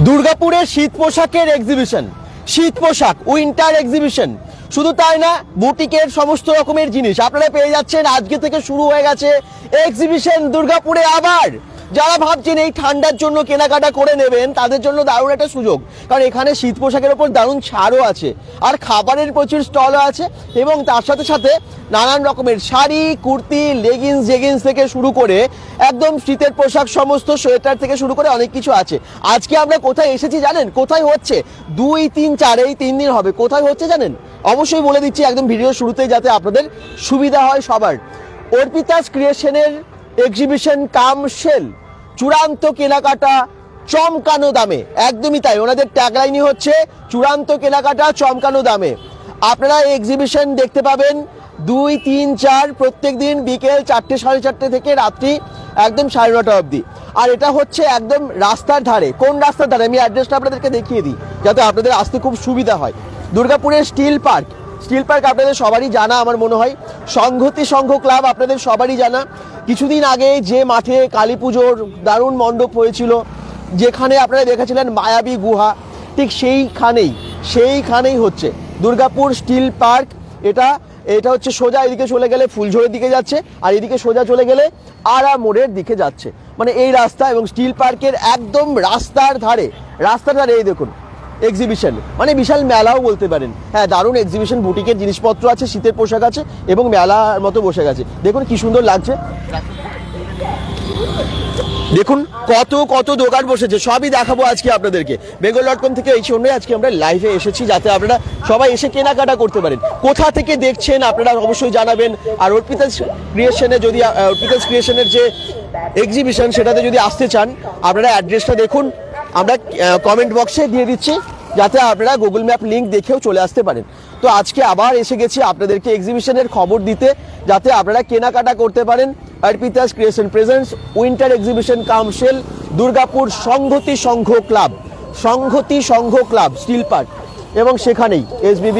দুর্গাপুরে শীত পোশাকের এক্সিবিশন, শীত পোশাক উইন্টার এক্সিবিশন। শুধু তাই না, বুটিকের সমস্ত রকমের জিনিস আপনারা পেয়ে যাচ্ছেন। আজকে থেকে শুরু হয়ে গেছে এক্সিবিশন দুর্গাপুরে। আবার যারা ভাবছেন এই ঠান্ডার জন্য কেনাকাটা করে নেবেন, তাদের জন্য দারুণ একটা সুযোগ, কারণ এখানে শীত পোশাকের ওপর দারুণ ছাড়ও আছে, আর খাবারের প্রচুর স্টলও আছে, এবং তার সাথে সাথে নানান রকমের শাড়ি, কুর্তি, লেগিংস, জেগিংস থেকে শুরু করে একদম শীতের পোশাক, সমস্ত সোয়েটার থেকে শুরু করে অনেক কিছু আছে। আজকে আমরা কোথায় এসেছি জানেন? কোথায় হচ্ছে? 2, 3, 4 এই 3 দিন হবে। কোথায় হচ্ছে জানেন? অবশ্যই বলে দিচ্ছি একদম ভিডিও শুরুতেই, যাতে আপনাদের সুবিধা হয় সবার। অর্পিতাস ক্রিয়েশনের এক্সিবিশন কাম সেল, চূড়ান্ত কেনাকাটা চমকানো দামে। একদমই তাই, ওনাদের ট্যাগলাইনই হচ্ছে চূড়ান্ত কেনাকাটা চমকানো দামে। আপনারা এক্সিবিশন দেখতে পাবেন 2, 3, 4 প্রত্যেক দিন বিকেল 4টে, 4:30 থেকে রাত্রি একদম 9:30 অবধি। আর এটা হচ্ছে একদম রাস্তার ধারে। কোন রাস্তার ধারে? আমি অ্যাড্রেসটা আপনাদেরকে দেখিয়ে দিই, যাতে আপনাদের আসতে খুব সুবিধা হয়। দুর্গাপুরের স্টিল পার্ক আপনাদের সবারই জানা আমার মনে হয়। সংহতি সংঘ ক্লাব আপনাদের সবারই জানা। কিছুদিন আগে যে মাঠে কালী পুজোর দারুণ মণ্ডপ হয়েছিল, যেখানে আপনারা দেখেছিলেন মায়াবী গুহা, ঠিক সেইখানেই হচ্ছে দুর্গাপুর স্টিল পার্ক। এটা হচ্ছে সোজা এদিকে চলে গেলে ফুলঝোড়ের দিকে যাচ্ছে, আর এদিকে সোজা চলে গেলে আরা মোড়ের দিকে যাচ্ছে, মানে এই রাস্তা। এবং স্টিল পার্কের একদম রাস্তার ধারে এই দেখুন এক্সিবিশন, মানে বিশাল মেলাও বলতে পারেন। হ্যাঁ, দারুণ এক্সিবিশন, বুটিকের জিনিসপত্র আছে, শীতের পোশাক আছে, এবং মেলার মতো বসে গেছে। দেখুন কি সুন্দর লাগছে, দেখুন কত দোকান বসেছে, সবই দেখাবো আজকে আপনাদেরকে। bengal.com থেকে এই জন্যই আজকে আমরা লাইভে এসেছি, যাতে আপনারা সবাই এসে কেনাকাটা করতে পারেন। কোথা থেকে দেখছেন আপনারা অবশ্যই জানাবেন। আর অর্পিতাস ক্রিয়েশনের যে এক্সিবিশন, সেটাতে যদি আসতে চান আপনারা অ্যাড্রেসটা দেখুন, আমরা কমেন্ট বক্সে দিয়ে দিচ্ছি, যাতে আপনারা গুগল ম্যাপ লিঙ্ক দেখেও চলে আসতে পারেন। তো আজকে আবার এসে গেছি আপনাদেরকে এক্সিবিশনের খবর দিতে, যাতে আপনারা কেনাকাটা করতে পারেন। Arpita's creation presents winter exhibition cum sale, Durgapur Sanghati Sangha club still park, এবং সেখানেই SBB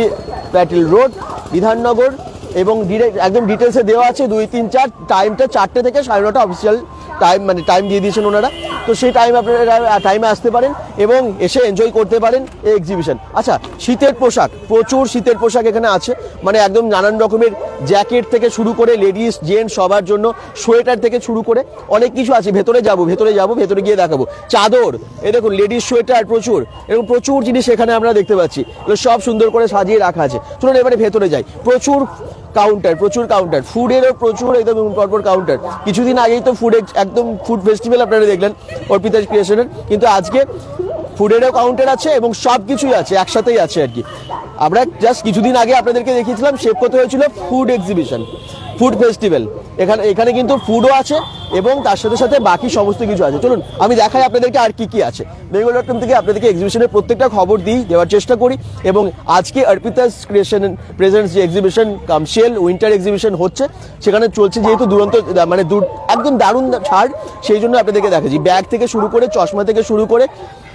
প্যাটেল রোড, বিধাননগর। এবং একদম ডিটেলসে দেওয়া আছে 2, 3, 4 টাইমটা 4টে থেকে 9:30 অফিসিয়াল টাইম, মানে টাইম দিয়ে দিয়েছেন ওনারা। তো সেই টাইমে আসতে পারেন এবং এসে এনজয় করতে পারেন এই এক্সিবিশন। আচ্ছা, শীতের পোশাক, প্রচুর শীতের পোশাক এখানে আছে, মানে একদম নানান রকমের জ্যাকেট থেকে শুরু করে লেডিস জেন্টস সবার জন্য, সোয়েটার থেকে শুরু করে অনেক কিছু আছে। ভেতরে গিয়ে দেখাবো। চাদর, এই দেখুন লেডিস সোয়েটার প্রচুর, এবং প্রচুর জিনিস এখানে আমরা দেখতে পাচ্ছি, এগুলো সব সুন্দর করে সাজিয়ে রাখা আছে। চলুন এবারে ভেতরে যাই। প্রচুর কাউন্টার, ফুডেরও প্রচুর একদম পরপর কাউন্টার। কিছুদিন আগেই তো একদম ফুড ফেস্টিভ্যাল আপনারা দেখলেন অর্পিতাস ক্রিয়েশনের, কিন্তু আজকে ফুডেরও কাউন্টার আছে এবং সব কিছুই আছে, একসাথেই আছে আর কি। আমরা জাস্ট কিছুদিন আগে আপনাদেরকে দেখিয়েছিলাম শেপ করতে হয়েছিল ফুড এক্সিবিশন, ফুড ফেস্টিভ্যাল। এখানে কিন্তু ফুডও আছে এবং তার সাথে সাথে বাকি সমস্ত কিছু আছে। চলুন আমি দেখাই আপনাদেরকে আর কি আছে। bengal.com থেকে আপনাদেরকে এক্সিবিশনের প্রত্যেকটা খবর দেওয়ার চেষ্টা করি। এবং আজকে অর্পিতাস ক্রিয়েশন প্রেজেন্টস যে exhibition cum sale winter exhibition হচ্ছে, সেখানে চলছে যেহেতু দুরন্ত, মানে একদম দারুণ ছাড়, সেই জন্য আপনাদেরকে দেখাচ্ছি। ব্যাগ থেকে শুরু করে, চশমা থেকে শুরু করে,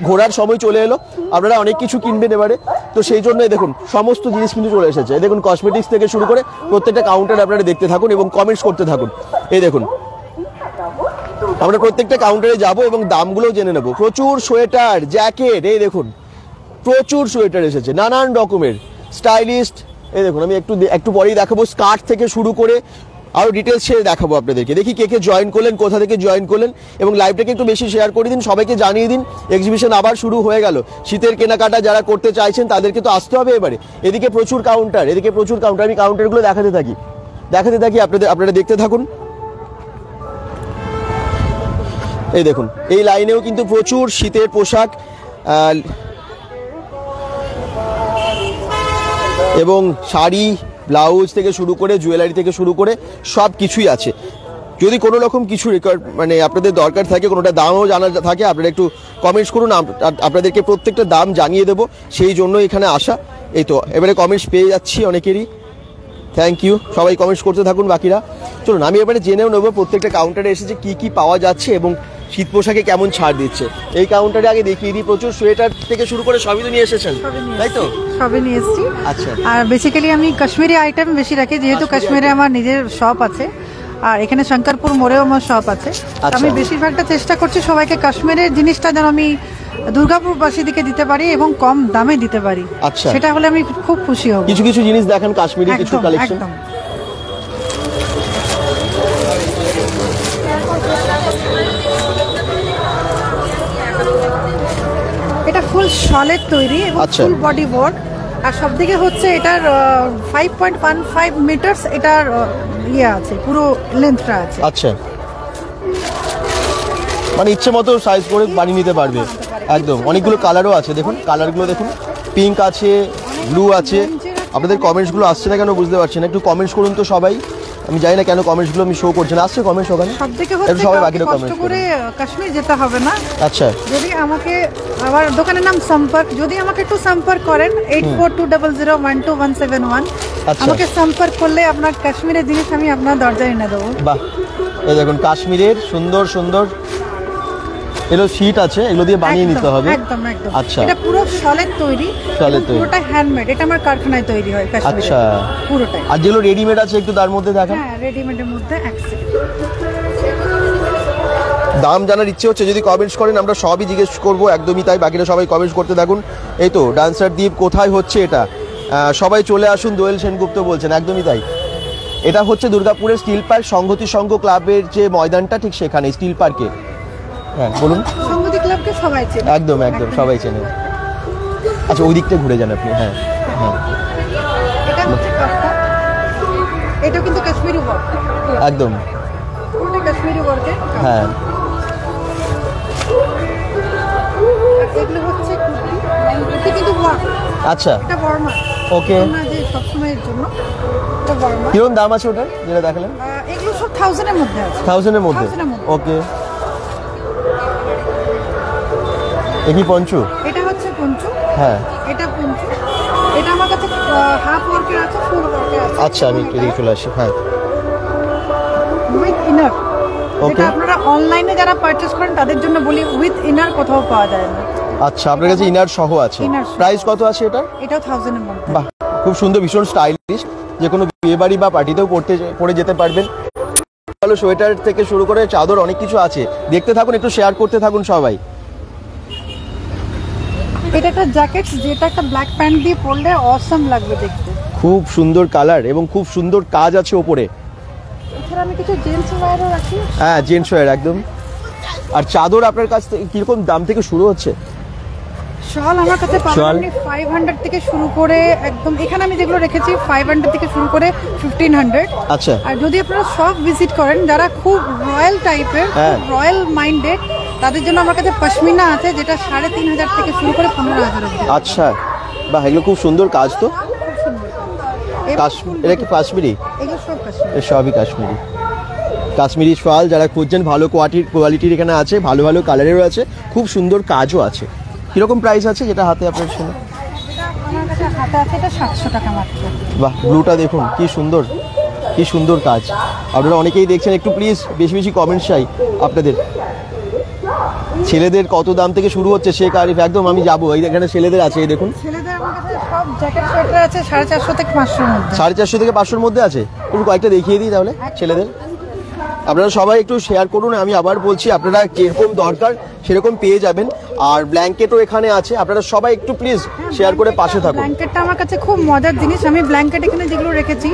ঘোরার সময় চলে এলো, আপনারা অনেক কিছু কিনবেন এবারে। তো সেই জন্যই দেখুন সমস্ত জিনিস কিন্তু চলে এসেছে। দেখুন কসমেটিক্স থেকে শুরু করে প্রত্যেকটা কাউন্টার আপনারা দেখতে থাকুন এবং কমেন্টস করতে থাকুন। এই দেখুন আমরা প্রত্যেকটা কাউন্টারে যাব এবং দামগুলো জেনে নেব। প্রচুর সোয়েটার, জ্যাকেট, এই দেখুন প্রচুর সোয়েটার এসেছে নানান রকমের, স্টাইলিস্ট। এই দেখুন আমি একটু পরেই দেখাবো, স্কার্ট থেকে শুরু করে আরও ডিটেলস শেয়ার দেখাবো আপনাদেরকে। দেখি কে জয়েন করলেন, কোথা থেকে জয়েন করলেন, এবং লাইভটাকে একটু বেশি শেয়ার করে দিন, সবাইকে জানিয়ে দিন এক্সিবিশন আবার শুরু হয়ে গেল। শীতের কেনাকাটা যারা করতে চাইছেন তাদেরকে তো আসতে হবে এবারে। এদিকে প্রচুর কাউন্টার, আমি কাউন্টারগুলো দেখাতে থাকি আপনারা দেখতে থাকুন। এই দেখুন এই লাইনেও কিন্তু প্রচুর শীতের পোশাক এবং শাড়ি, ব্লাউজ থেকে শুরু করে জুয়েলারি থেকে শুরু করে সব কিছুই আছে। যদি কোনো রকম কিছু মানে আপনাদের দরকার থাকে, কোনোটা দামও জানা থাকে, আপনারা একটু কমেন্টস করুন, আপনাদেরকে প্রত্যেকটা দাম জানিয়ে দেবো, সেই জন্য এখানে আসা। এই তো এবারে কমেন্টস পেয়ে যাচ্ছি অনেকেরই, থ্যাংক ইউ, সবাই কমেন্টস করতে থাকুন বাকিরা। চলুন আমি এবারে জেনেও নেবো প্রত্যেকটা কাউন্টারে এসেছে কি পাওয়া যাচ্ছে এবং শীত পোশাকে কেমন ছাড় দিচ্ছে। এই কাউন্টারে আগে দেখিয়ে দিই, প্রচুর সোয়েটার থেকে শুরু করে সবই তো নিয়ে এসেছেন, তাই তো? সবই নিয়ে এসেছি। আচ্ছা, আর বেসিক্যালি আমি কাশ্মীরি আইটেম বেশি রাখি, যেহেতু কাশ্মীরে আমার নিজের শপ আছে। আর এখানে শঙ্করপুর মোড়েও আমার শপ আছে। আমি বেশিরভাগটা চেষ্টা করছি সবাইকে কাশ্মীরের জিনিসটা যেন আমি দুর্গাপুরবাসী দিকে দিতে পারি এবং কম দামে দিতে পারি, সেটা হলে আমি খুব খুশি হব। কিছু কিছু জিনিস দেখেন কাশ্মীরি কিছু কালেকশন। এটা ফুল শলের তৈরি এবং ফুল বডি ওয়ার্ক, আর সবদিকে হচ্ছে এটার 5.15 মিটারস এটার ইয়ে আছে, পুরো লেন্থটা আছে। আচ্ছা, মানে ইচ্ছে মতো সাইজ করে বানিয়ে নিতে পারবে একদম। অনেকগুলো কালারও আছে, দেখুন কালারগুলো দেখুন, পিঙ্ক আছে, ব্লু আছে। আপনাদের কমেন্টসগুলো আসছে না কেন বুঝতে পারছি না, একটু কমেন্টস করুন তো সবাই। আমি জানি না কেন কমেন্টসগুলো আমি শো করছে না। আসছে কমেন্টস ওখানে, সবাই বাকিটা কমেন্টস করে। কাশ্মীর যেতে হবে না। আচ্ছা, যদি আমাকে, আমার দোকানের নাম সম্পর্ক, যদি আমাকে একটু সম্পর্ক করেন 8420012171, আমাকে সম্পর্ক করলে আপনার কাশ্মীরের জিনিস আমি আপনার দরজায় এনে দেবো। বাহ, এই দেখুন কাশ্মীরের সুন্দর সুন্দর এগুলো শীট আছে, এগুলো দিয়ে বানিয়ে নিতে হবে। একদম একদম। আচ্ছা, এটা পুরো শলের তৈরি, পুরোটা হ্যান্ডমেড, এটা আমার কারখানায় তৈরি হয় কাশ্মীরে। আচ্ছা, পুরোটাই। আর যেগুলো রেডিমেড আছে একটু তার মধ্যে দেখান। হ্যাঁ, রেডিমেডের মধ্যে দাম জানার ইচ্ছে হচ্ছে যদি কমেন্টস করেন, আমরা সবই জিজ্ঞেস করবো, একদমই তাই। বাকিরা সবাই কমেন্টস করতে থাকুন। এই তো ডান্সার দ্বীপ, কোথায় হচ্ছে এটা? সবাই চলে আসুন, দোয়েল সেনগুপ্ত বলছেন, একদমই তাই। এটা হচ্ছে দুর্গাপুরের স্টিল পার্ক সংহতি সংঘ ক্লাবের যে ময়দানটা, ঠিক সেখানে স্টিল পার্কে। হ্যাঁ বলুন। সংহতি ক্লাবকে সবাই চেনে, একদম একদম সবাই চেনে। আচ্ছা, ওই দিকটা ঘুরে যান আপনি। হ্যাঁ হ্যাঁ, এটা হচ্ছে কাফতা, এটা কিন্তু কাশ্মীরি ওয়ার্ক একদম, পুরো কাশ্মীরি ওয়ার্কে। হ্যাঁ, এগুলো হচ্ছে কুর্তি, এটা কিন্তু ওয়ার্ক। আচ্ছা, এটা বর্মা। ওকে, না যে সব সময়ের জন্য এটা বর্মা। কিরকম দাম আছে ওটার যেটা দেখালেন? এগুলো সব 1000 এর মধ্যে আছে। 1000 এর মধ্যে, ওকে। কি পঞ্চু? এটা হচ্ছে পঞ্চু। হ্যাঁ, এটা পঞ্চু। এটা আমার কাছে হাফ ওয়ার্কের আছে, ফুল ওয়ার্কের আছে। আচ্ছা, আমি এদিকে চলে আসি। হ্যাঁ, উইথ ইনার। ওকে, এটা আপনারা অনলাইনে যারা পারচেজ করেন তাদের জন্য বলি, উইথ ইনার কোথাও পাওয়া যায় না। আচ্ছা, আপনার কাছে ইনার সহ আছে। প্রাইস কত আছে এটা? এটাও 1000 এর মধ্যে। বাহ, খুব সুন্দর, ভীষণ স্টাইলিশ, যে কোনো বিয়ে বাড়ি বা পার্টিতেও পরে যেতে পারবেন। ভালো সোয়েটার থেকে শুরু করে চাদর অনেক কিছু আছে। দেখতে থাকুন, একটু শেয়ার করতে থাকুন সবাই। এটা একটা জ্যাকেট, যেটা একটা ব্ল্যাক প্যান্ট দিয়ে পরলে অসম লাগবে দেখতে। খুব সুন্দর কালার এবং খুব সুন্দর কাজ আছে ওপরে। এছাড়া আমি কিছু জেন্টস ওয়্যারও রাখি। হ্যাঁ, জেন্টস ওয়্যার একদম। আর চাদর আপনার কাছ থেকে কিরকম দাম থেকে শুরু হচ্ছে? শাল আমার কাছে পাবেন 500 থেকে শুরু করে, একদম এখানে আমি যেগুলো রেখেছি 500 থেকে শুরু করে 1500। আচ্ছা, আর যদি আপনারা সব ভিজিট করেন, যারা খুব রয়্যাল টাইপের, রয়্যাল মাইন্ডেড, তাদের জন্য আমার কাছে পশমিনা আছে, যেটা 3500 থেকে শুরু করে 15000 অবধি। আচ্ছা, বাহ, এগুলো খুব সুন্দর কাজ তো। এটা কি কাশ্মীরি? এগুলো সব কাশ্মীরি, সবই কাশ্মীরি। কাশ্মীরি শাল যারা খুঁজছেন, ভালো কোয়ালিটির এখানে আছে, ভালো ভালো কালারেরও আছে, খুব সুন্দর কাজও আছে। কিরকম প্রাইস আছে যেটা হাতে আপনার শুনে? আমার কাছে হাতে আছে, এটা 700 টাকা মাত্র। বাহ, ব্লুটা দেখুন কি সুন্দর, কি সুন্দর কাজ। আপনারা অনেকেই দেখছেন, একটু প্লিজ বেশি বেশি কমেন্ট চাই আপনাদের। ছেলেদের কত দাম থেকে শুরু হচ্ছে শেখ আরিফ? একদম আমি যাবো, এই এখানে ছেলেদের আছে, এই দেখুন। ছেলেদের আমার কাছে সব জ্যাকেট সোয়েটার আছে 450 থেকে 500 এর মধ্যে। 450 থেকে 500 এর মধ্যে আছে। একটু কয়েকটা দেখিয়ে দিই তাহলে ছেলেদের। আপনারা সবাই একটু শেয়ার করুন। আমি আবার বলছি, আপনারা যেরকম দরকার সেরকম পেয়ে যাবেন। আর ব্ল্যাঙ্কেটও এখানে আছে, আপনারা সবাই একটু প্লিজ শেয়ার করে পাশে থাকুন। ব্ল্যাঙ্কেটটা আমার কাছে খুব মজার জিনিস। আমি ব্ল্যাঙ্কেট এখানে যেগুলো রেখেছি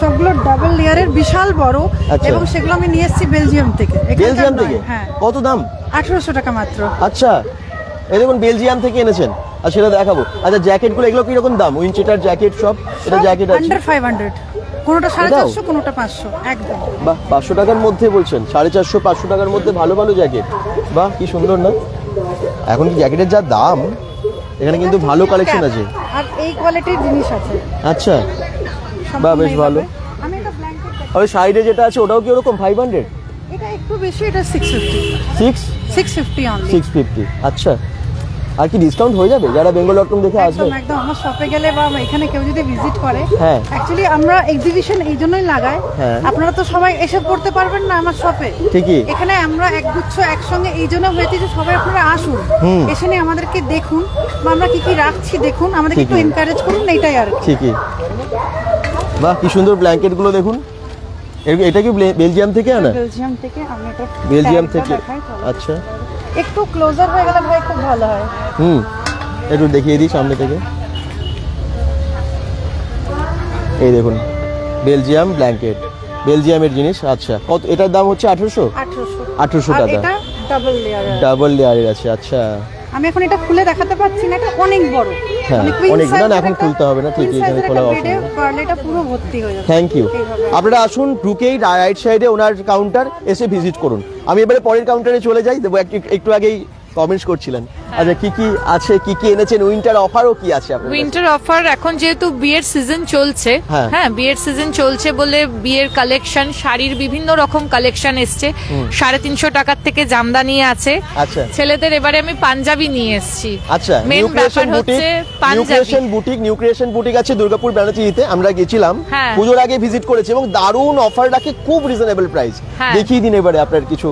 সবগুলো ডাবল লেয়ারের, বিশাল বড়, এবং সেগুলো আমি নিয়ে এসেছি বেলজিয়াম থেকে। বেলজিয়াম থেকে? হ্যাঁ। কত দাম? 1800 টাকা মাত্র। আচ্ছা, এই দেখুন বেলজিয়াম থেকে এনেছেন। আর সেটা দেখাবো। আচ্ছা, জ্যাকেটগুলো এগুলো কিরকম দাম? উইনচেটার জ্যাকেট সব, এটা জ্যাকেট আছে আন্ডার 500, কোনোটা 450, কোনোটা 500 একদম। বাহ, 500 টাকার মধ্যে বলছেন? 450 500 টাকার মধ্যে ভালো ভালো জ্যাকেট। বাহ, কি সুন্দর না? এখন কি জ্যাকেটের যা দাম, এখানে কিন্তু ভালো কালেকশন আছে আর এই কোয়ালিটির জিনিস আছে। আচ্ছা, বাহ, বেশ ভালো। আমি একটা ব্ল্যাঙ্কেট, আর সাইডে যেটা আছে ওটাও কি ওরকম 500? এটা একটু বেশি, এটা 650। 650 অনলি। 650, আচ্ছা। আর কি ডিসকাউন্ট হয়ে যাবে যারা বেঙ্গল.com দেখে আসবে? একদম। আমার শপে গেলে বা এখানে কেউ যদি ভিজিট করে, হ্যাঁ, অ্যাকচুয়ালি আমরা এক্সিবিশন এই জন্যই লাগাই। আপনারা তো সবাই এসে পড়তে পারবেন না আমার শপে, ঠিকই। এখানে আমরা একগুচ্ছ একসঙ্গে এই জন্য হয়েছে যে সবাই আপনারা আসুন, এসে নিয়ে আমাদেরকে দেখুন, বা আমরা কি কি রাখছি দেখুন, আমাদেরকে একটু এনকারেজ করুন, এইটাই আর। ঠিকই। বাহ, কি সুন্দর ব্ল্যাঙ্কেটগুলো দেখুন, এটা কি বেলজিয়াম থেকে আনা? বেলজিয়াম থেকে আমি এটা বেলজিয়াম থেকে। আচ্ছা, একটু ক্লোজার হয়ে গেলে ভাই খুব ভালো হয়। একটু দেখিয়ে দিই সামনে থেকে। এই দেখুন বেলজিয়াম ব্ল্যাঙ্কেট, বেলজিয়ামের জিনিস। আচ্ছা, কত এটার দাম হচ্ছে? 1800 টাকা। এটা ডাবল লেয়ারের আছে। আচ্ছা, আমি এখন এটা খুলে দেখাতে পাচ্ছি না, এটা অনেক বড়। হ্যাঁ, অনেক না, এখন খুলতে হবে না, ঠিক এখানে খোলা অপশন। এটা পুরো ভর্তি হয়ে যাবে। Thank you. আপনারা আসুন, ঢুকেই রাইট সাইডে ওনার কাউন্টার, এসে ভিজিট করুন। আমি এবারে পরের কাউন্টারে চলে যাই। দেবো একটু আগেই কমেন্টস করছিলেন। আচ্ছা, কি কি আছে, কি কি এনেছেন? উইন্টার অফারও কি আছে আপনাদের? উইন্টার অফার এখন যেহেতু বিয়ের সিজন চলছে, হ্যাঁ বিয়ের সিজন চলছে বলে বিয়ের কালেকশন, শাড়ির বিভিন্ন রকম কালেকশন এসছে। 350 টাকার থেকে জামদানি আছে। আচ্ছা, ছেলেদের এবারে আমি পাঞ্জাবি নিয়ে এসেছি। আচ্ছা, মেন ব্যাপার হচ্ছে পাঞ্জাবি। নিউ ক্রিয়েশন বুটিক আছে দুর্গাপুর ব্যানার্জিতে। আমরা গেছিলাম, পুজোর আগে ভিজিট করেছি এবং দারুণ অফার রাখে, খুব রিজনেবল প্রাইস। দেখিয়ে দিন এবারে আপনার কিছু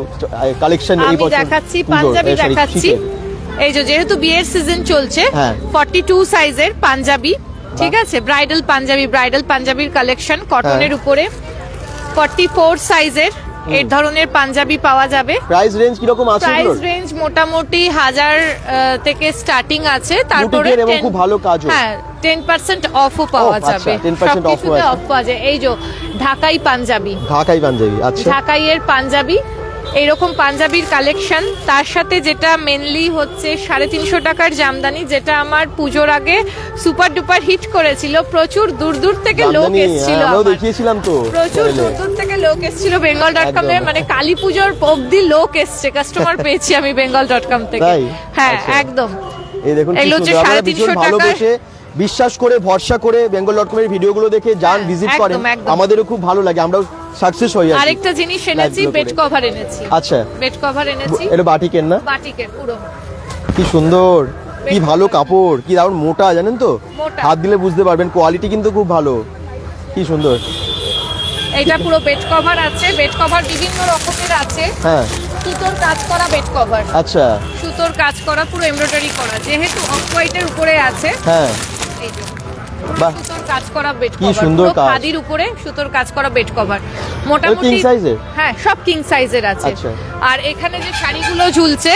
কালেকশন। এই বছর দেখাচ্ছি পাঞ্জাবি দেখাচ্ছি। এই যে যেহেতু বিয়ের সিজন চলছে, 42 সাইজের পাঞ্জাবি, ঠিক আছে, ব্রাইডাল পাঞ্জাবির কালেকশন কটনের উপরে। 44 সাইজের এই ধরনের পাঞ্জাবি পাওয়া যাবে। প্রাইস রেঞ্জ কি রকম আছে? প্রাইস রেঞ্জ মোটামুটি 1000 থেকে স্টার্টিং আছে। তারপরে খুব ভালো কাজ, হ্যাঁ 10% অফও পাওয়া যাবে। 10% অফ পাওয়া যায়। এই যে ঢাকাই পাঞ্জাবি। আচ্ছা, ঢাকাইয়ের পাঞ্জাবি, এইরকম পাঞ্জাবির কালেকশন। তার সাথে যেটা মেনলি হচ্ছে 350 টাকার জামদানি, যেটা আমার পুজোর আগে সুপার ডুপার হিট করেছিল। প্রচুর দূর দূর থেকে লোক এসেছিল, দেখিয়েছিলাম তো, প্রচুর দূর থেকে লোক এসেছিল bengal.com এ। মানে কালী পুজোর অবধি লোক এসছে, কাস্টমার পেয়েছি আমি bengal.com থেকে। হ্যাঁ, একদম। এই দেখুন, এগুলো হচ্ছে 350 টাকা। বিশ্বাস করে, ভরসা করে bengal.com এর ভিডিওগুলো দেখে যান, ভিজিট করেন। আমাদেরও খুব ভালো লাগে, আমরাও সাকসেস হই। আরেকটা জিনিস এনেছি, বেড কভার এনেছি। আচ্ছা, বেড কভার এনেছি। এটা বাটিকের না? বাটিকের পুরো। কি সুন্দর, কি ভালো কাপড়, কি দারুণ মোটা, জানেন তো, হাত দিলে বুঝতে পারবেন। কোয়ালিটি কিন্তু খুব ভালো, কি সুন্দর। এটা পুরো বেড কভার আছে। বেড কভার বিভিন্ন রকমের আছে। হ্যাঁ, সুতোর কাজ করা বেড কভার। আচ্ছা, সুতোর কাজ করা, পুরো এমব্রয়ডারি করা, যেহেতু অফ হোয়াইটের উপরে আছে। হ্যাঁ, এই যে বাহ, সুতোর কাজ করা বেড কি কভার, সুন্দর কাজ। খাদির উপরে সুতোর কাজ করা বেড কভার। মোটামুটি কিং সাইজের? হ্যাঁ, সব কিং সাইজের আছে। আর এখানে যে শাড়িগুলো ঝুলছে,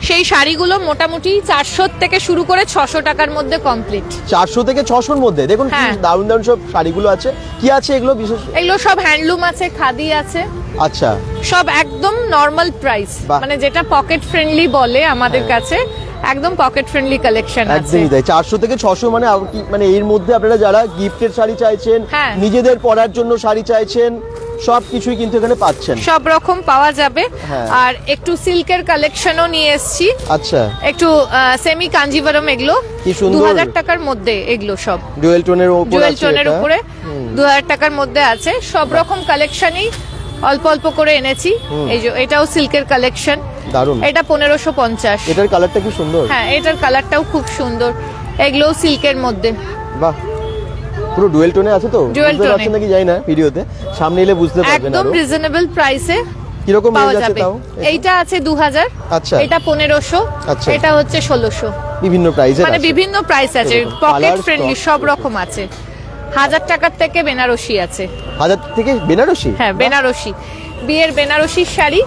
সেই শাড়িগুলো মোটামুটি 400 থেকে শুরু করে 600 টাকার মধ্যে কমপ্লিট। 400 থেকে 600 মধ্যে। দেখুন কি দারুণ দারুণ সব শাড়িগুলো আছে। কি আছে এগুলো বিশেষ? এগুলো সব হ্যান্ডলুম আছে, খাদি আছে। আচ্ছা, সব একদম নরমাল প্রাইস, মানে যেটা পকেট ফ্রেন্ডলি বলে আমাদের কাছে, একদম পকেট ফ্রেন্ডলি কালেকশন আছে। একদমই তাই। 400 থেকে 600 মানে মানে এর মধ্যে আপনারা যারা গিফটের শাড়ি চাইছেন, নিজেদের পরার জন্য শাড়ি চাইছেন, সবকিছুই কিন্তু এখানে পাচ্ছেন, সব রকম পাওয়া যাবে। আর একটু সিল্কের কালেকশনও নিয়ে এসেছি। আচ্ছা, একটু সেমি কাঞ্জিভারম, এগুলো 2000 টাকার মধ্যে। এগুলো সব ডুয়েল টোনের উপরে 2000 টাকার মধ্যে আছে। সব রকম কালেকশনই অল্প অল্প করে এনেছি। এই যে এটাও সিল্কের কালেকশন, দারুন। এটা 1550। এটার কালারটা কি সুন্দর। হ্যাঁ, এটার কালারটাও খুব সুন্দর। এগুলোও সিল্কের মধ্যে। বাহ, পুরো ডুয়েল টোনে আছে তো? বুঝতে পারছেন নাকি জানি না, ভিডিওতে সামনে এলে বুঝতে পারবেন। একদম রিজনেবল প্রাইসে কি রকম রেঞ্জ আছে তাও? এইটা আছে 2000। আচ্ছা, এটা 1500। আচ্ছা, এটা হচ্ছে 1600। বিভিন্ন প্রাইসে, মানে বিভিন্ন প্রাইস আছে, পকেট ফ্রেন্ডলি সব রকম আছে। 1000 টাকার থেকে বেনারসি আছে। 1000 থেকে বেনারসি? হ্যাঁ, বেনারসি, বিয়ের বেনারসির শাড়ি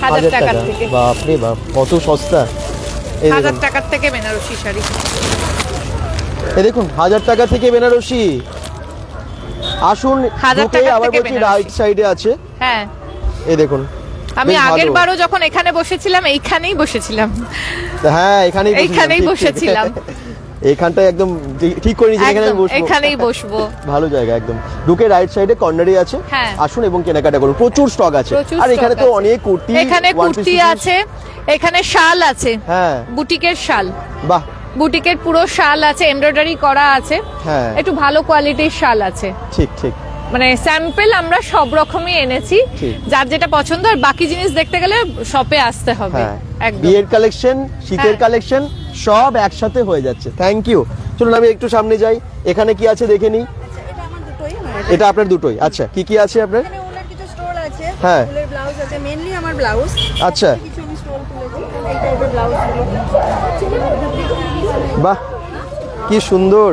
1000 টাকার থেকে। বাপ রে বাপ, কত সস্তা। 1000 টাকার থেকে বেনারসি শাড়ি। এই দেখুন, 1000 টাকা থেকে বেনারসি। আসুন, 1000 টাকা আবার বলছি রাইট সাইডে আছে। হ্যাঁ, এই দেখুন, আমি আগের বারও যখন এখানে বসেছিলাম, এইখানেই বসেছিলাম। হ্যাঁ, এইখানেই বসেছিলাম। এইখানটায় একদম ঠিক করে নিয়েছি, এখানেই বসবো। ভালো জায়গা একদম। ঢুকে রাইট সাইডে কর্নারে আছে। আসুন এবং কেনাকাটা করুন, প্রচুর স্টক আছে। আর এখানে তো অনেক কুর্তি, এখানে কুর্তি আছে, এখানে শাল আছে। হ্যাঁ, বুটিকের শাল। বাহ, বুটিকের পুরো শাল আছে, এমব্রয়ডারি করা আছে। হ্যাঁ, একটু ভালো কোয়ালিটির শাল আছে। ঠিক ঠিক, মানে স্যাম্পল আমরা সব রকমই এনেছি, যার যেটা পছন্দ। আর বাকি জিনিস দেখতে গেলে শপে আসতে হবে। বিয়ের কালেকশন, শীতের কালেকশন সব একসাথে হয়ে যাচ্ছে। Thank you. চলুন আমি একটু সামনে যাই, এখানে কি আছে দেখে নিই। এটা আপনার দুটোই? আচ্ছা, কি কি আছে আপনার? কিছু স্টোল আছে, হ্যাঁ, ফুলের ব্লাউজ আছে, মেইনলি আমার ব্লাউজ। আচ্ছা, কিছু আমি স্টোল তুলেছি, এই টাইপের ব্লাউজ গুলো। বাহ, কি সুন্দর।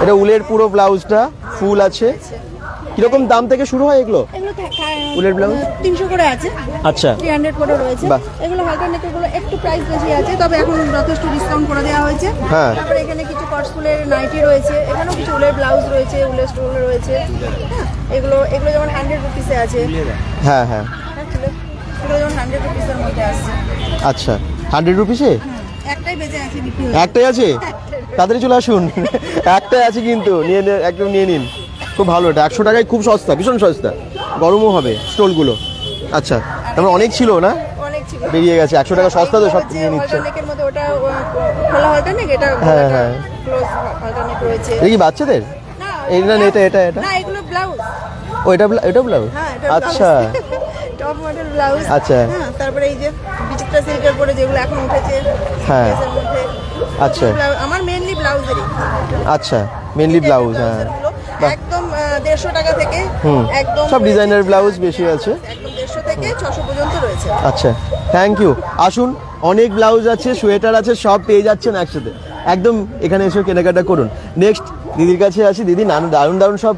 এটা উলের পুরো ব্লাউজটা ফুল আছে, কিরকম দাম থেকে শুরু হয় এগুলো? উলের ব্লাউজ 300 করে আছে। আচ্ছা 300 করে রয়েছে। এগুলো হালকা নেকের গুলো একটু প্রাইস বেশি আছে, তবে এখন যথেষ্ট ডিসকাউন্ট করে দেওয়া হয়েছে। তারপরে এখানে কিছু কটসফুলের নাইটি রয়েছে, এখানেও কিছু উলের ব্লাউজ রয়েছে, উলের স্টোন রয়েছে। এগুলো যেমন 100 রুপিসে আছে। হ্যাঁ হ্যাঁ, এগুলো যেমন 100 রুপিসের মধ্যে আছে। আচ্ছা 100 রুপিসে একটাই বেঁচে আছে, বিক্রি একটাই আছে, তাড়াতাড়ি চলে আসুন। একটাই আছে কিন্তু নিয়ে একদম নিয়ে নিন, খুব ভালো। এটা 100 টাকায় খুব সস্তা, ভীষণ সস্তা, গরমও হবে স্টলগুলো। আচ্ছা তারপর অনেক ছিল না, বেরিয়ে গেছে 100 টাকা সস্তা, তো সব নিয়ে নিচ্ছে। হ্যাঁ হ্যাঁ, এটা কি বাচ্চাদের? এই না এটা এটা এটা ও এটা ব্লাউজ, আচ্ছা টপ মডেল ব্লাউজ। আচ্ছা তারপরে এই যে বিচিত্রা সিল্কের পরে যেগুলো এখন উঠেছে, হ্যাঁ আচ্ছা, আমার মেইনলি ব্লাউজেরই। আচ্ছা মেইনলি ব্লাউজ, হ্যাঁ একদম 150 টাকা থেকে একদম সব ডিজাইনার ব্লাউজ বেশি আছে, একদম 150 থেকে 600 পর্যন্ত রয়েছে। আচ্ছা থ্যাংক ইউ। আসুন, অনেক ব্লাউজ আছে, সোয়েটার আছে, সব পেয়ে যাচ্ছেন একসাথে। একদম এখানে এসে কেনাকাটা করুন। নেক্সট দিদির কাছে আসি। দিদি দারুণ দারুণ সব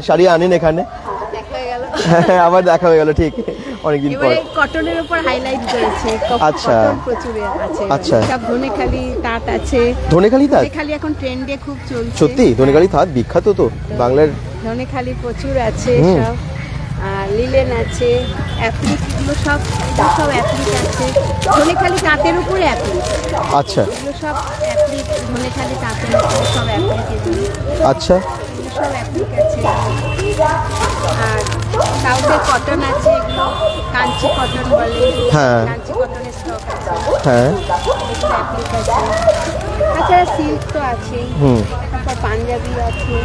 শাড়ি আনেন এখানে। হ্যাঁ আবার দেখা হয়ে গেল, ঠিক অনেকদিন পর। কটনের উপর হাইলাইট করেছে। আচ্ছা প্রচুর আছে। আচ্ছা সব ধনেখালি তাঁত আছে। ধনেখালি তাঁত ধনেখালি এখন ট্রেন্ডে খুব চলছে। সত্যি ধনেখালি তাঁত বিখ্যাত তো বাংলার। ধনেখালি প্রচুর আছে সব, আর লিলেন আছে, অ্যাপ্লিক, এগুলো সব অ্যাপ্লিক আছে। ধনেখালি তাঁতের উপর অ্যাপ্লিক। আচ্ছা এগুলো সব অ্যাপ্লিক, ধনেখালি তাঁতের উপর সব অ্যাপ্লিক। আচ্ছা সব অ্যাপ্লিক আছে। আর সাউথের কটন আছে, এগুলো কাঞ্চি কটন বলে। হ্যাঁ কাঞ্চি কটনের স্টক আছে। হ্যাঁ এগুলো অ্যাপ্লিক আছে। তাছাড়া সিল্ক তো আছেই। তারপর পাঞ্জাবি আছে,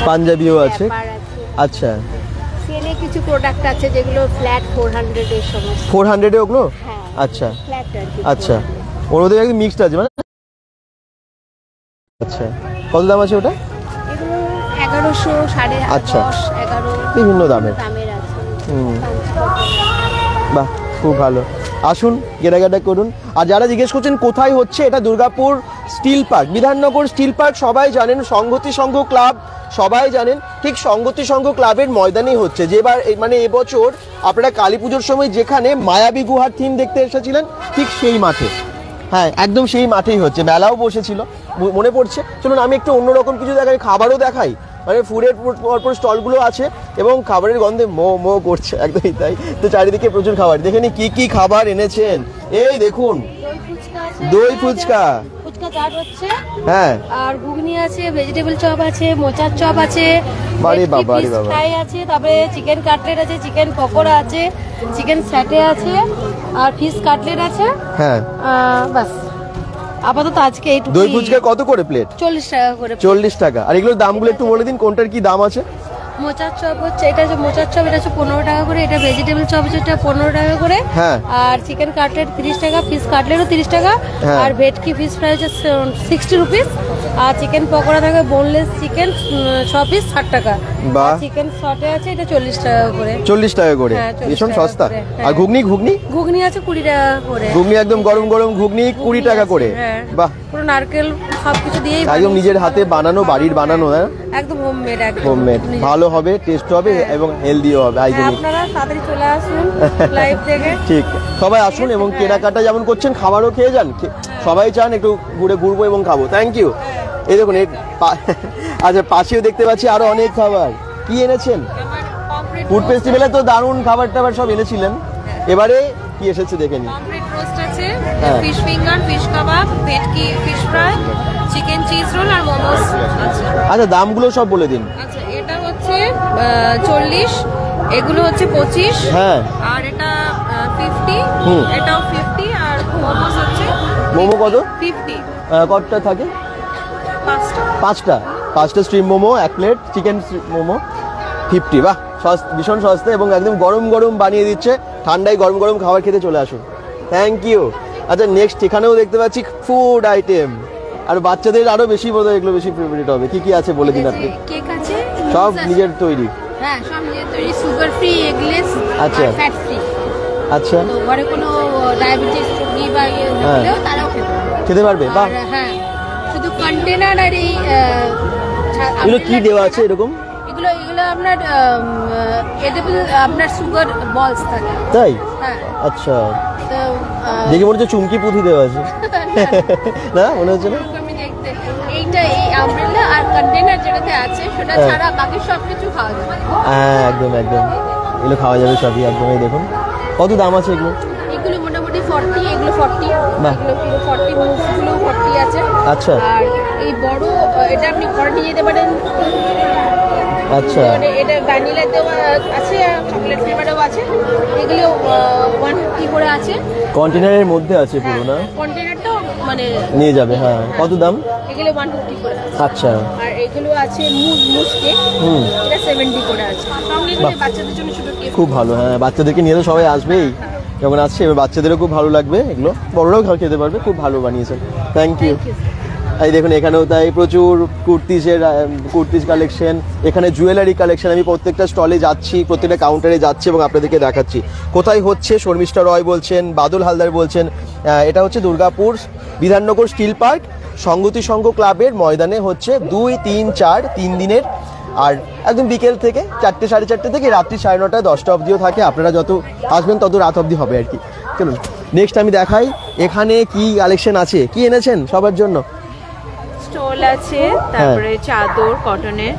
পাঞ্জাবিও আছে। আচ্ছা সেলে কিছু প্রোডাক্ট আছে যেগুলো ফ্ল্যাট 400 এর সমস্ত। 400 এ ওগুলো? হ্যাঁ আচ্ছা ফ্ল্যাট আর কি। আচ্ছা, ওর মধ্যে একদম মিক্সড আছে মানে। আচ্ছা কত দাম আছে ওটা? এগুলো 1100, 11.5, আচ্ছা 11, বিভিন্ন দামের আছে। বাহ খুব ভালো। আসুন কেনাকাটা করুন। আর যারা জিজ্ঞেস করছেন কোথায় হচ্ছে, এটা Durgapur steel park, Bidhannagar steel park. সবাই জানেন, সংহতি সংঘ ক্লাব সবাই জানেন, ঠিক সংহতি সংঘ ক্লাবের ময়দানেই হচ্ছে। যেবার মানে এবছর আপনারা কালী পুজোর সময় যেখানে মায়াবী গুহার থিম দেখতে এসেছিলেন, ঠিক সেই মাঠে, হ্যাঁ একদম সেই মাঠেই হচ্ছে। মেলাও বসেছিল মনে পড়ছে। চলুন আমি একটু অন্যরকম কিছু দেখাই, খাবারও দেখাই। মানে ফুডের পরপর স্টলগুলো আছে এবং খাবারের গন্ধে মো করছে, একদমই তাই। তো চারিদিকে প্রচুর খাবার, দেখে নি কি খাবার এনেছেন। এই দেখুন দই ফুচকা, ফুচকা চাট হচ্ছে, হ্যাঁ আর ঘুগনি আছে, ভেজিটেবল চপ আছে, মোচার চপ আছে, বাড়ি বাবা বাড়ি বাবা ফ্রাই আছে, তারপরে চিকেন কাটলেট আছে, চিকেন পকোড়া আছে, চিকেন স্যাটে আছে, আর ফিশ কাটলেট আছে। হ্যাঁ বাস আপাতত আজকে এইটুকু। দই ফুচকা কত করে প্লেট? 40 টাকা করে। 40 টাকা। আর এগুলোর দামগুলো একটু বলে দিন, কোনটার কি দাম আছে? মোচার চপ হচ্ছে, এটা হচ্ছে মোচার চপ, এটা হচ্ছে 15 টাকা করে। এটা ভেজিটেবল চপ হচ্ছে, এটা 15 টাকা করে। হ্যাঁ। আর চিকেন কাটলেট 30 টাকা, ফিশ কাটলেটও 30 টাকা। আর ভেটকি ফিশ ফ্রাই হচ্ছে 60 রুপিস। আর চিকেন পকোড়া থাকে বোনলেস চিকেন 6 পিস 60 টাকা। বাহ। চিকেন সটে আছে, এটা 40 টাকা করে। 40 টাকা করে, ভীষণ সস্তা। আর ঘুগনি ঘুগনি আছে 20 টাকা করে। ঘুগনি একদম গরম গরম ঘুগনি 20 টাকা করে। বাহ, পুরো নারকেল সবকিছু দিয়েই একদম নিজের হাতে বানানো, বাড়ির বানানো, হ্যাঁ একদম হোমমেড। হোমমেড, ভালো হবে, টেস্ট হবে এবং হেলদিও হবে। আপনারা তাড়াতাড়ি চলে আসুন লাইভ থেকে। ঠিক, সবাই আসুন এবং কেনাকাটা যেমন করছেন খাবারও খেয়ে যান। সবাই চান একটু ঘুরবো এবং খাবো। Thank you. এই দেখুন আচ্ছা পাশেও দেখতে পাচ্ছি আরো অনেক খাবার। কি এনেছেন? ফুড ফেস্টিভ্যালে তো দারুণ খাবার টাবার সব এনেছিলেন, এবারে কি এসেছে দেখে নিন। কমপ্লিট রোস্ট আছে, ফিশ ফিঙ্গার, ফিশ কাবাব, ভেটকি fish fry, chicken cheese roll আর মোমোস আছে। আচ্ছা দামগুলো সব বলে দিন। আচ্ছা এটা হচ্ছে 40, এগুলো হচ্ছে 25, হ্যাঁ, আর এটা 50, এটাও 50, আর মোমোস হচ্ছে মোমো কত? 50। কতটা থাকে? 5টা। 5টা stream momo, 1 plate chicken momo 50। বাহ, ভীষণ সস্তা এবং একদম গরম গরম বানিয়ে দিচ্ছে। ঠান্ডায় গরম গরম খাবার খেতে চলে আসুন। Thank you. আচ্ছা নেক্সট এখানেও দেখতে পাচ্ছি ফুড আইটেম, আর বাচ্চাদের আরো বেশি বোধ হয় এগুলো বেশি ফেভারিট হবে। কি আছে বলে দিন আপনি। কেক আছে, সব নিজের তৈরি? হ্যাঁ সব নিজের তৈরি, সুগার ফ্রি, এগলেস, আচ্ছা ফ্যাট ফ্রি। আচ্ছা, তো ঘরে কোনো ডায়াবেটিস রোগী বা হলেও তারাও খেতে পারবে। বাহ, হ্যাঁ শুধু কন্টেনার আর এই এগুলো কি দেওয়া আছে এরকম? এগুলো আপনার এডিবল আপনার সুগার বলস থাকে। তাই? হ্যাঁ। আচ্ছা, তো দেখে মনে হচ্ছে চুমকি পুঁথি দেওয়া আছে। না মনে হচ্ছে না? আমি দেখতে এইটা এই আমব্রেলা আর কন্টেইনার যেটাতে আছে সেটা ছাড়া বাকি সব কিছু খাওয়া যাবে। হ্যাঁ একদম একদম, এগুলো খাওয়া যাবে সবই একদম। এই দেখুন কত দাম আছে এগুলো? এগুলো মোটামুটি 40, এগুলো 40, বাহ। এগুলো পুরো 40, মুখগুলো 40 আছে। আচ্ছা। আর এই বড় এটা আপনি ঘরে নিয়ে যেতে পারেন। আচ্ছা, এটা ভ্যানিলাতেও আছে, চকলেট ফ্লেভারেও আছে। এগুলো 150 করে আছে। কন্টেনারের মধ্যে আছে পুরো না? কন্টেনারটাও মানে নিয়ে যাবে। হ্যাঁ, কত দাম? এগুলো 150 করে আছে। আচ্ছা। আর এগুলো আছে মুসকে, এটা 70 করে আছে। সঙ্গে বাহ। বাচ্চাদের জন্য ছোট কেক। খুব ভালো। হ্যাঁ, বাচ্চাদেরকে নিয়ে তো সবাই আসবেই যখন আসছে, এবার বাচ্চাদেরও খুব ভালো লাগবে, এগুলো বড়রাও খেতে পারবে। খুব ভালো বানিয়েছেন, থ্যাংক ইউ। এই দেখুন এখানেও তাই প্রচুর কুর্তিজ কালেকশন, এখানে জুয়েলারি কালেকশন। আমি প্রত্যেকটা স্টলে যাচ্ছি, প্রত্যেকটা কাউন্টারে যাচ্ছি এবং আপনাদেরকে দেখাচ্ছি কোথায় হচ্ছে। শর্মিষ্ঠা রয় বলছেন, বাদল হালদার বলছেন। এটা হচ্ছে দুর্গাপুর বিধাননগর স্টিল পার্ক সংগতি সংঘ ক্লাবের ময়দানে হচ্ছে 2, 3, 4 3 দিনের। আর একদম বিকেল থেকে 4টে 4:30 থেকে রাত্রি 9:30 10টা অবধিও থাকে। আপনারা যত আসবেন তত রাত অবধি হবে আর কি। চলুন নেক্সট আমি দেখাই এখানে কি কালেকশন আছে। কি এনেছেন সবার জন্য? স্টোল আছে, তারপরে চাদর কটনের,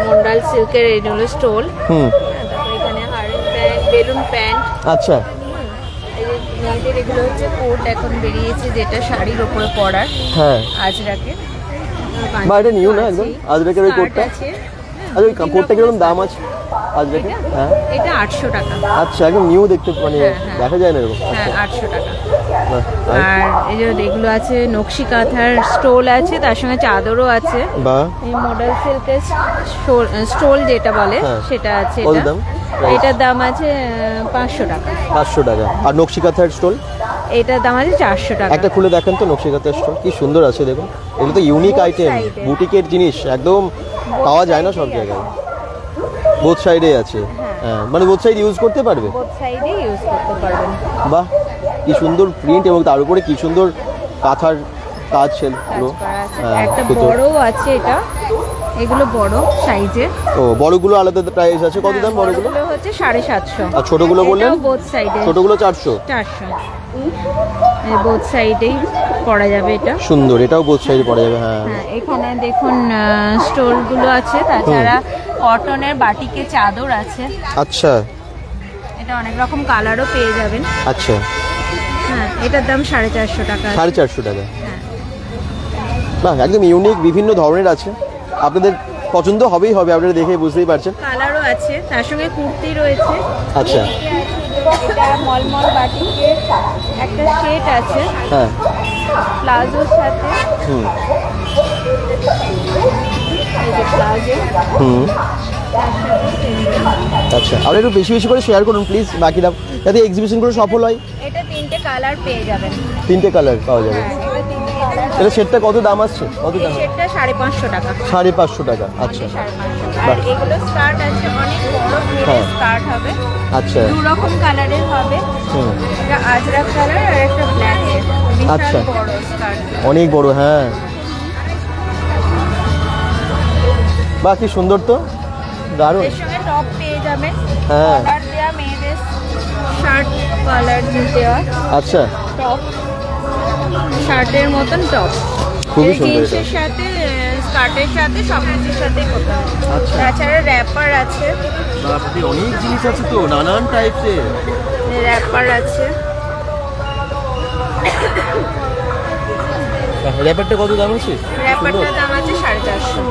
মন্ডাল সিল্কের এই হলো স্টোল। তারপরে এখানে হারের প্যান্ট, বেলুন প্যান্ট। আচ্ছা। মেয়েদের এগুলো হচ্ছে কোট এখন বেরিয়েছে, যেটা শাড়ির ওপরে পরার। হ্যাঁ, আজরাকে বা এটা নিউ না একদম আজরাকের ওই কোটটা। আছে। আচ্ছা, ওই কোটটা কিরকম দাম আছে আজরাকে? হ্যাঁ, এটা 800 টাকা। আচ্ছা, একদম নিউ দেখতে মানে দেখা যায় না এরকম। হ্যাঁ 800 টাকা। বাহ, আর এই যে এগুলো আছে নকশি কাঁথার স্টোল আছে, তার সঙ্গে চাদরও আছে। বাহ। এই মডেল সিল্কের স্টোল যেটা বলে সেটা আছে। কত এটা দাম? এটার দাম আছে 500 টাকা। 500 টাকা। আর নকশি কাঁথার স্টোল? এটার দাম আছে 400 টাকা। একটা খুলে দেখেন তো নকশি কাঁথার স্টোল, কি সুন্দর আছে দেখুন। এগুলো তো ইউনিক আইটেম, বুটিকের জিনিস, একদম পাওয়া যায় না সব জায়গায়। বোথ সাইডে আছে। হ্যাঁ, মানে বোথ সাইড ইউজ করতে পারবে? বোথ সাইডে ইউজ করতে পারবেন। বাহ, কি সুন্দর প্রিন্ট এবং তার উপরে কি সুন্দর কাঁথার কাজ ছিল। একটা বড়ও আছে, এটা এগুলো বড় সাইজের। ও, বড়গুলো আলাদা প্রাইস আছে। কত দাম বড়গুলো? বড়গুলো হচ্ছে 750। আর ছোটগুলো বললেন? বোথ সাইডে। ছোটগুলো 400। বোথ সাইডেই পরা যাবে এটা। সুন্দর, এটাও বোথ সাইডে পরা যাবে। হ্যাঁ, এখানে দেখুন স্টোলগুলো আছে, তাছাড়া কটনের বাটিকে চাদর আছে। আচ্ছা। এটা অনেক রকম কালারও পেয়ে যাবেন। আচ্ছা। হ্যাঁ, এটার দাম 450 টাকা। 450 টাকা। বাহ, একদম ইউনিক, বিভিন্ন ধরনের আছে। আপনাদের পছন্দ হবেই হবে, আপনারা দেখে বুঝতেই পারছেন। কালারও আছে, তার সঙ্গে কুর্তি রয়েছে। আচ্ছা। এটা মলমল বাটিকে একটা সেট আছে। হ্যাঁ, প্লাজোর সাথে। এই যে প্লাজো। আচ্ছা, আর একটু বেশি বেশি করে শেয়ার করুন প্লিজ, বাকিরা যাতে এক্সিবিশনগুলো সফল হয়। এটা 3টে কালার পেয়ে যাবেন। 3টে কালার পাওয়া যাবে। এটা সেটটা কত দাম আসছে? কত দাম? সেটটা 550 টাকা। 550 টাকা। আচ্ছা। 550। আর এগুলো স্কার্ট আছে, অনেক বড় স্কার্ট হবে। আচ্ছা। 2 রকম কালারের হবে। এটা আজরাক কালার আর একটা ব্ল্যাক এর। আচ্ছা, বড় স্কার্ট, অনেক বড়। হ্যাঁ, বাহ, কি সুন্দর তো, দারুণ। এর সঙ্গে টপ পেয়ে যাবেন। হ্যাঁ। কালার দেয়া মেয়েদের শার্ট কালার দেওয়া। আচ্ছা। টপ শার্টের মতন টপ, খুবই সুন্দর এটা। জিন্সের সাথে স্কার্টের সাথে সব কিছুর সাথে করতে হবে। আচ্ছা। তাছাড়া র্যাপার আছে। বাপরে, অনেক জিনিস আছে তো, নানান টাইপসের র্যাপার আছে। র্যাপারটা কত দাম আছে? র্যাপারটার দাম আছে 450।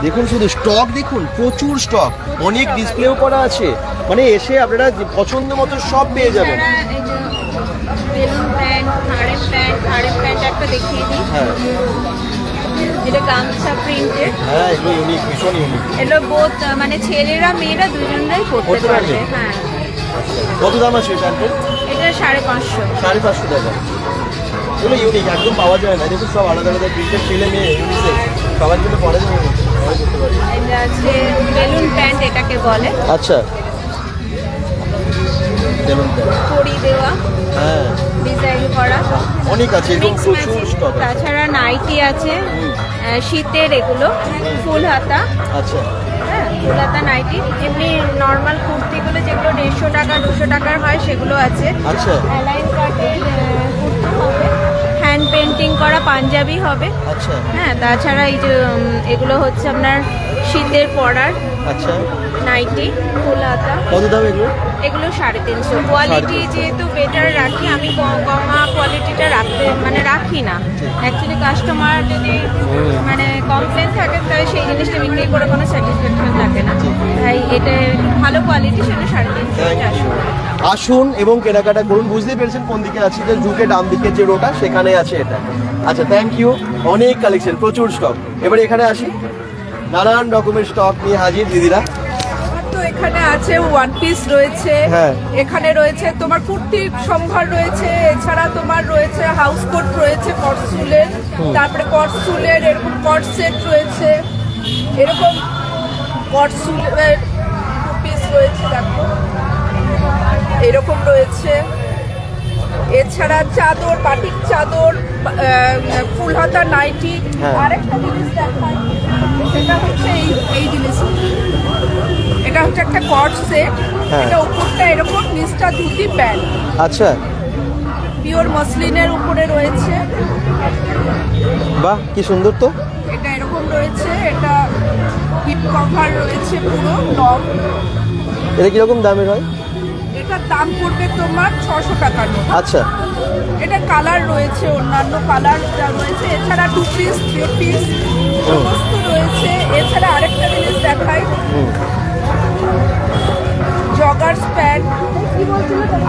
দেখুন শুধু স্টক দেখুন, প্রচুর স্টক, অনেক ডিসপ্লেও করা আছে। মানে এসে আপনারা পছন্দ মতো সব পেয়ে যাবেন। বেলুন প্যান্ট, হাড়ের প্যান্ট একটা দেখিয়ে দিই। হ্যাঁ, যেটা গামছা প্রিন্টের। হ্যাঁ, এগুলো ইউনিক, ভীষণ ইউনিক। এগুলো বোথ মানে ছেলেরা মেয়েরা দুজনেরাই পরতে পারবে। হ্যাঁ। কত দাম আছে প্যান্টের? এটা 550। 550 টাকা। এগুলো ইউনিক, একদম পাওয়া যায় না। দেখুন সব আলাদা আলাদা প্রিন্টের, ছেলে মেয়ে ইউনিসেক্স, সবার জন্য পরে সবাই করতে পারে। এটা আছে বেলুন প্যান্ট, এটাকে বলে। আচ্ছা, বেলুন প্যান্ট, পরি দেওয়া, হ্যাঁ, ডিজাইন করা, অনেক আছে, এরকম মিক্স প্রচুর ম্যাচিং। স্টক আছে। তাছাড়া নাইটি আছে, শীতের, এগুলো ফুল হাতা। আচ্ছা। হ্যাঁ, হ্যাঁ ফুল হাতা নাইটি। এমনি নর্মাল কুর্তিগুলো যেগুলো 150 টাকা 200 টাকার হয় সেগুলো আছে। আচ্ছা, অ্যালাইন কাটের কুর্তি হবে, হ্যান্ড পেন্টিং করা পাঞ্জাবি হবে। আচ্ছা, হ্যাঁ তাছাড়া এই যে এগুলো হচ্ছে আপনার শীতের পরার আচ্ছা, নাইটি ফুল হাতা। কত দাম এগুলো? এগুলো 350। কোয়ালিটি যেহেতু বেটার রাখি আমি, কমা কোয়ালিটিটা রাখি না। অ্যাকচুয়ালি কাস্টমার যদি মানে কমপ্লেন থাকে তাহলে সেই জিনিসটা বিক্রি করে কোনো স্যাটিসফ্যাকশন থাকে না, তাই এটা ভালো কোয়ালিটি সেটা 350। আসুন এবং কেনাকাটা করুন। বুঝতেই পেরেছেন কোন দিকে আছে, যে ঝুঁকে ডান দিকে যে রোটা সেখানে আছে এটা। আচ্ছা, থ্যাংক ইউ। অনেক কালেকশন, প্রচুর স্টক। এবারে এখানে আসি, নানান রকমের স্টক নিয়ে হাজির দিদিরা। তো এখানে আছে ওয়ান পিস রয়েছে, হ্যাঁ। এখানে রয়েছে তোমার কুর্তির সম্ভার রয়েছে, এছাড়া তোমার রয়েছে হাউস কোট রয়েছে কটসুলের, তারপরে কটসুলের এরকম কট সেট রয়েছে, এরকম কটসুলের পিস রয়েছে দেখো এরকম রয়েছে। এছাড়া চাদর, বাটিক চাদর, ফুল হাতা নাইটি। আরেকটা জিনিস দেখাই, সেটা হচ্ছে এই জিনিস, এটা হচ্ছে একটা কট সেট। এটা উপরটা এরকম, নিচটা ধুতি প্যান্ট। আচ্ছা, পিওর মসলিনের উপরে রয়েছে। বাহ, কি সুন্দর তো। এটা এরকম রয়েছে, এটা হিপ কভার রয়েছে পুরো লং। এটা কিরকম দামের হয়? এটার দাম পড়বে তোমার 600 টাকার মতো। আচ্ছা, এটা কালার রয়েছে, অন্যান্য কালার যা রয়েছে, এছাড়া 2 পিস 3 পিস সমস্ত রয়েছে। এছাড়া আরেকটা জিনিস দেখাই, জগার্স প্যান্ট,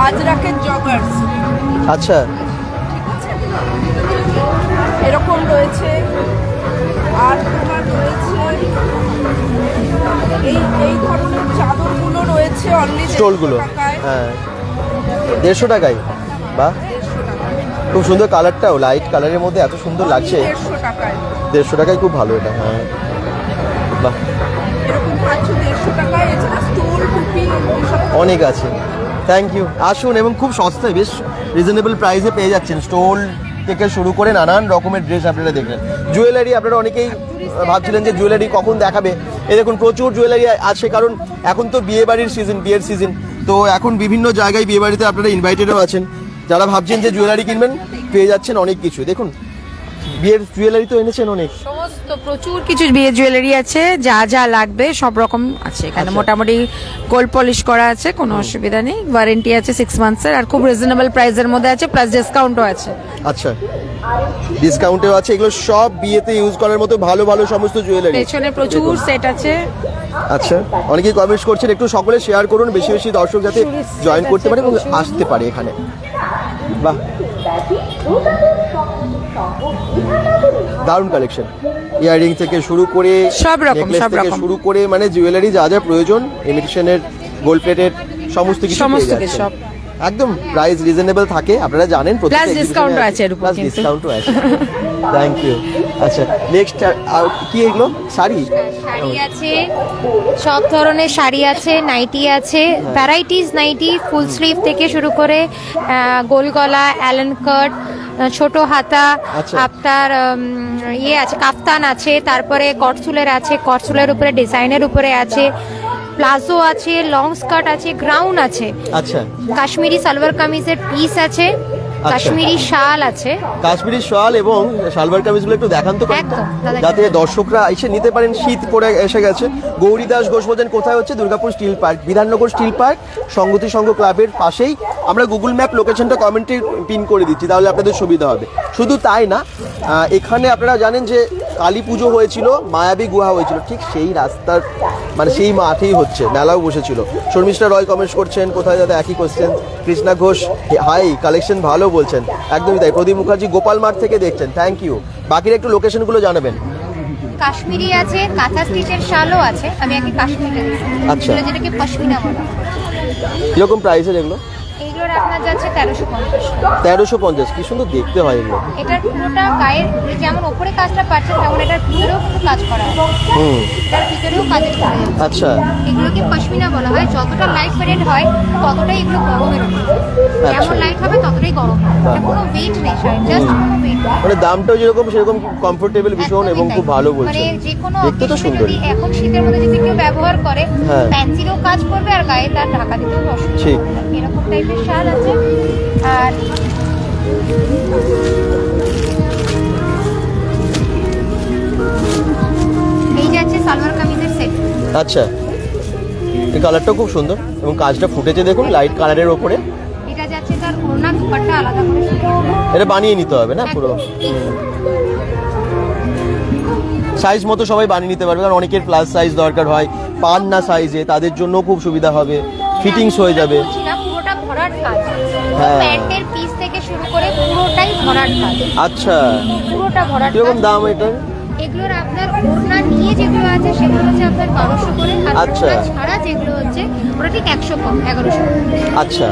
আজরাকের জগার্স। আচ্ছা, এরকম রয়েছে। আর তোমার রয়েছে এই ধরনের চাদরগুলো রয়েছে অনলি স্টোলগুলো। হ্যাঁ, 150 টাকায়। বাহ, খুব সুন্দর কালারটাও, লাইট কালারের মধ্যে এত সুন্দর লাগছে। 150 টাকায়। 150 টাকায় খুব ভালো এটা। হ্যাঁ, বাহ, এরকম পাচ্ছ 150 টাকায়। এছাড়া স্টোল, টুপি এসব অনেক আছে। Thank you. আসুন, এবং খুব সস্তায়, বেশ রিজনেবল প্রাইসে পেয়ে যাচ্ছেন। স্টোল থেকে শুরু করে নানান রকমের ড্রেস আপনারা দেখলেন। জুয়েলারি, আপনারা অনেকেই ভাবছিলেন যে জুয়েলারি কখন দেখাবে। এই দেখুন, প্রচুর জুয়েলারি আছে, কারণ এখন তো বিয়ের সিজন। তো এখন বিভিন্ন জায়গায় বিয়ে বাড়িতে আপনারা ইনভাইটেডও আছেন। যারা ভাবছেন যে জুয়েলারি কিনবেন, পেয়ে যাচ্ছেন অনেক কিছু। দেখুন, বিয়ের জুয়েলারি তো এনেছেন অনেক, সমস্ত প্রচুর কিছু বিয়ের জুয়েলারি আছে, যা যা লাগবে সব রকম আছে এখানে। মোটামুটি গোল্ড পলিশ করা আছে, কোনো অসুবিধা নেই। ওয়ারেন্টি আছে 6 মান্থসের, আর খুব রিজনেবল প্রাইসের মধ্যে আছে, প্লাস ডিসকাউন্টও আছে। আচ্ছা, ডিসকাউন্টেও আছে। এগুলো সব বিয়েতে ইউজ করার মতো ভালো ভালো সমস্ত জুয়েলারি। পেছনে প্রচুর সেট আছে। আচ্ছা, অনেকেই কমেন্টস করছেন, একটু সকলে শেয়ার করুন, বেশি বেশি দর্শক যাতে জয়েন করতে পারে এবং আসতে পারে এখানে। বাহ, দারুণ কালেকশন। ইয়াররিং থেকে শুরু করে সব রকম শুরু করে মানে জুয়েলারি যা যা প্রয়োজন, ইমিটেশনের, গোল্ড প্লেটেড সমস্ত কিছু সব একদম প্রাইস রিজনেবল থাকে, আপনারা জানেন। প্লাস ডিসকাউন্টও আছে, প্লাস ডিসকাউন্টও আছে। Thank you. আচ্ছা, নেক্সট কি এগুলো? শাড়ি আছে, সব ধরনের শাড়ি আছে, নাইটি আছে, ভ্যারাইটিস নাইটি, ফুল স্লিভ থেকে শুরু করে গোল গলা, অ্যালেন কাট, ছোট হাতা, আপনার আছে কাফতান আছে, তারপরে কটসুলের আছে, কটসুলের উপরে ডিজাইনের উপরে আছে, প্লাজো আছে, লং স্কার্ট আছে, গ্রাউন্ড আছে। আচ্ছা, কাশ্মীরি সালোয়ার কামিজের পিস আছে, কাশ্মীরি শাল আছে। কাশ্মীরি শাল এবং সালোয়ার কামিজগুলো একটু দেখান তো, যাতে দর্শকরা এসে নিতে পারেন। শীত পড়ে এসে গেছে। গৌরী দাস ঘোষ বলেন কোথায় হচ্ছে? Durgapur steel park, Bidhannagar steel park, Sangati Sangha ক্লাবের পাশেই। আমরা গুগল ম্যাপ লোকেশনটা কমেন্টে পিন করে দিচ্ছি, তাহলে আপনাদের সুবিধা হবে। শুধু তাই না, এখানে আপনারা জানেন যে কালী পুজো হয়েছিল, মায়াবী গুহা হয়েছিল, ঠিক সেই রাস্তার মানে সেই মাঠেই হচ্ছে, মেলাও বসেছিল। শর্মিষ্ঠা রয় কমেন্টস করছেন কোথায়, যাতে একই question. Krishna Ghosh hi, collection ভালো বলছেন, একদমই তাই। প্রদীপ মুখার্জি গোপাল মাঠ থেকে দেখছেন, থ্যাংক ইউ। বাকির একটু লোকেশনগুলো জানাবেন। কাশ্মীরি আছে, কাঁথা স্টিচের শালও আছে। আমি আগে কাশ্মীরি, আচ্ছা, যেটাকে পশমিনা বলা। কিরকম প্রাইসের এগুলো? এগুলোর আপনার যাচ্ছে 1350। 1350, কি সুন্দর দেখতে হয় এগুলো। এটার পুরোটা গায়ের যেমন উপরে কাজটা পাচ্ছেন, তেমন এটার ভিতরেও কিন্তু কাজ করা হয়। এটার ভিতরেও কাজের করা হয়। আচ্ছা, এগুলোকে পশমিনা বলা হয়। যতটা লাইট ওয়েট হয় ততটাই এগুলো গরমের হবে। যেমন লাইট হবে ততটাই গরম হবে। এটা কোনো ওয়েট নেই, জাস্ট কোনো ওয়েট। মানে দামটাও যেরকম সেরকম কমফোর্টেবল ভীষণ এবং খুব ভালো বলছে। মানে যে কোনো দেখতে তো সুন্দরই। এখন শীতের মধ্যে যদি কেউ ব্যবহার করে ফ্যান্সিরও কাজ করবে আর গায়ে তার ঢাকা দিতেও অসুবিধা ঠিক এরকম টাইপের শাল আছে। আর এই যে আছে সালোয়ার কামিজের সেট। আচ্ছা, এই কালারটা খুব সুন্দর এবং কাজটা ফুটেছে দেখুন লাইট কালারের ওপরে। এটা যাচ্ছে তার ওড়না দুপাট্টা আলাদা করে এটা বানিয়ে নিতে হবে না পুরো সাইজ মতো সবাই বানিয়ে নিতে পারবে, কারণ অনেকের প্লাস সাইজ দরকার হয়, পান না সাইজে, তাদের জন্য খুব সুবিধা হবে, ফিটিংস হয়ে যাবে। পুরোটা ভরাট কাজ, প্যান্টের পিস থেকে শুরু করে পুরোটাই ভরাট কাজ। আচ্ছা, পুরোটা ভরাট। কিরকম দাম এটা? এগুলোর আপনার ওড়না নিয়ে যেগুলো আছে সেগুলো হচ্ছে আপনার 1200 করে, আর আচ্ছা ওড়না ছাড়া যেগুলো হচ্ছে ওটা ঠিক 100 কম 1100। আচ্ছা,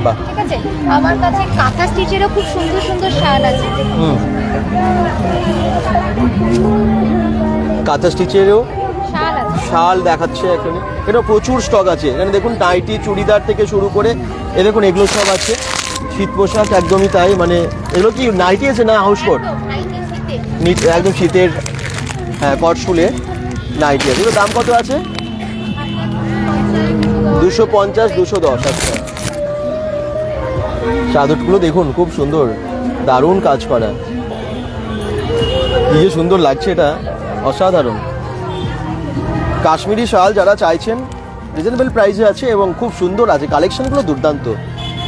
বাহ, ঠিক আছে। আমার কাছে কাঁথা স্টিচেরও খুব সুন্দর সুন্দর শাল আছে। কাঁথা স্টিচেরও শাল আছে, শাল দেখাচ্ছে এখানে। এটা প্রচুর স্টক আছে এখানে দেখুন, নাইটি চুড়িদার থেকে শুরু করে এ দেখুন এগুলো সব আছে। শীত পোশাক একদমই তাই, মানে এগুলো কি নাইটি আছে না হাউস কোট? একদম শীতের, হ্যাঁ, কটশুলে নাইটি আছে। এগুলোর দাম কত আছে? 250, 210। আচ্ছা, চাদরগুলো দেখুন খুব সুন্দর, দারুণ কাজ করা, কি যে সুন্দর লাগছে, এটা অসাধারণ। কাশ্মীরি শাল যারা চাইছেন রিজনেবল প্রাইসে আছে এবং খুব সুন্দর আছে, কালেকশনগুলো দুর্দান্ত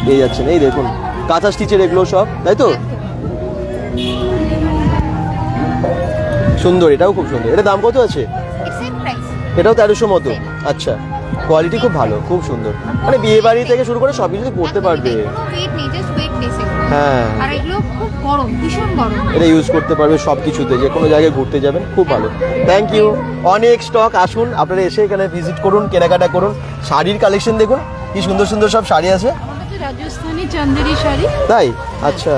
পেয়ে যাচ্ছেন। এই দেখুন কাঁথা স্টিচের এগুলো সব, তাই তো? সুন্দর, এটাও খুব সুন্দর। এটা দাম কত আছে? এটাও 1300 মতো। আচ্ছা, কোয়ালিটি খুব ভালো, খুব সুন্দর, মানে বিয়ে বাড়ি থেকে শুরু করে সব কিছু পড়তে পারবে। হ্যাঁ, আর এগুলো খুব গরম, ভীষণ গরম, এটা ইউজ করতে পারবে সব কিছুতে, যে কোনো জায়গায় ঘুরতে যাবেন, খুব ভালো। Thank you. অনেক স্টক, আসুন আপনারা এসে এখানে ভিজিট করুন, কেনাকাটা করুন। শাড়ির কালেকশন দেখুন কি সুন্দর সুন্দর সব শাড়ি আছে। রাজস্থানি চান্দেরি শাড়ি, তাই? আচ্ছা,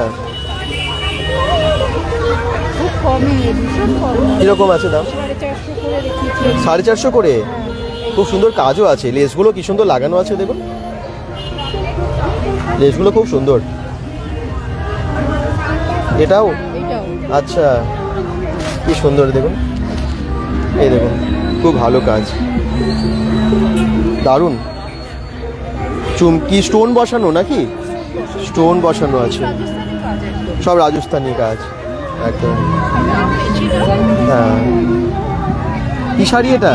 খুব কমে, ভীষণ কম। কিরকম আছে দাম? 450 করে রেখেছি। 450 করে? খুব সুন্দর কাজও আছে, লেসগুলো কি সুন্দর লাগানো আছে দেখুন, লেসগুলো খুব সুন্দর। এটাও? আচ্ছা, কি সুন্দর দেখুন, এই দেখুন খুব ভালো কাজ, দারুণ। চুমকি স্টোন বসানো নাকি? স্টোন বসানো আছে, সব রাজস্থানি কাজ একদম। হ্যাঁ, কি শাড়ি এটা?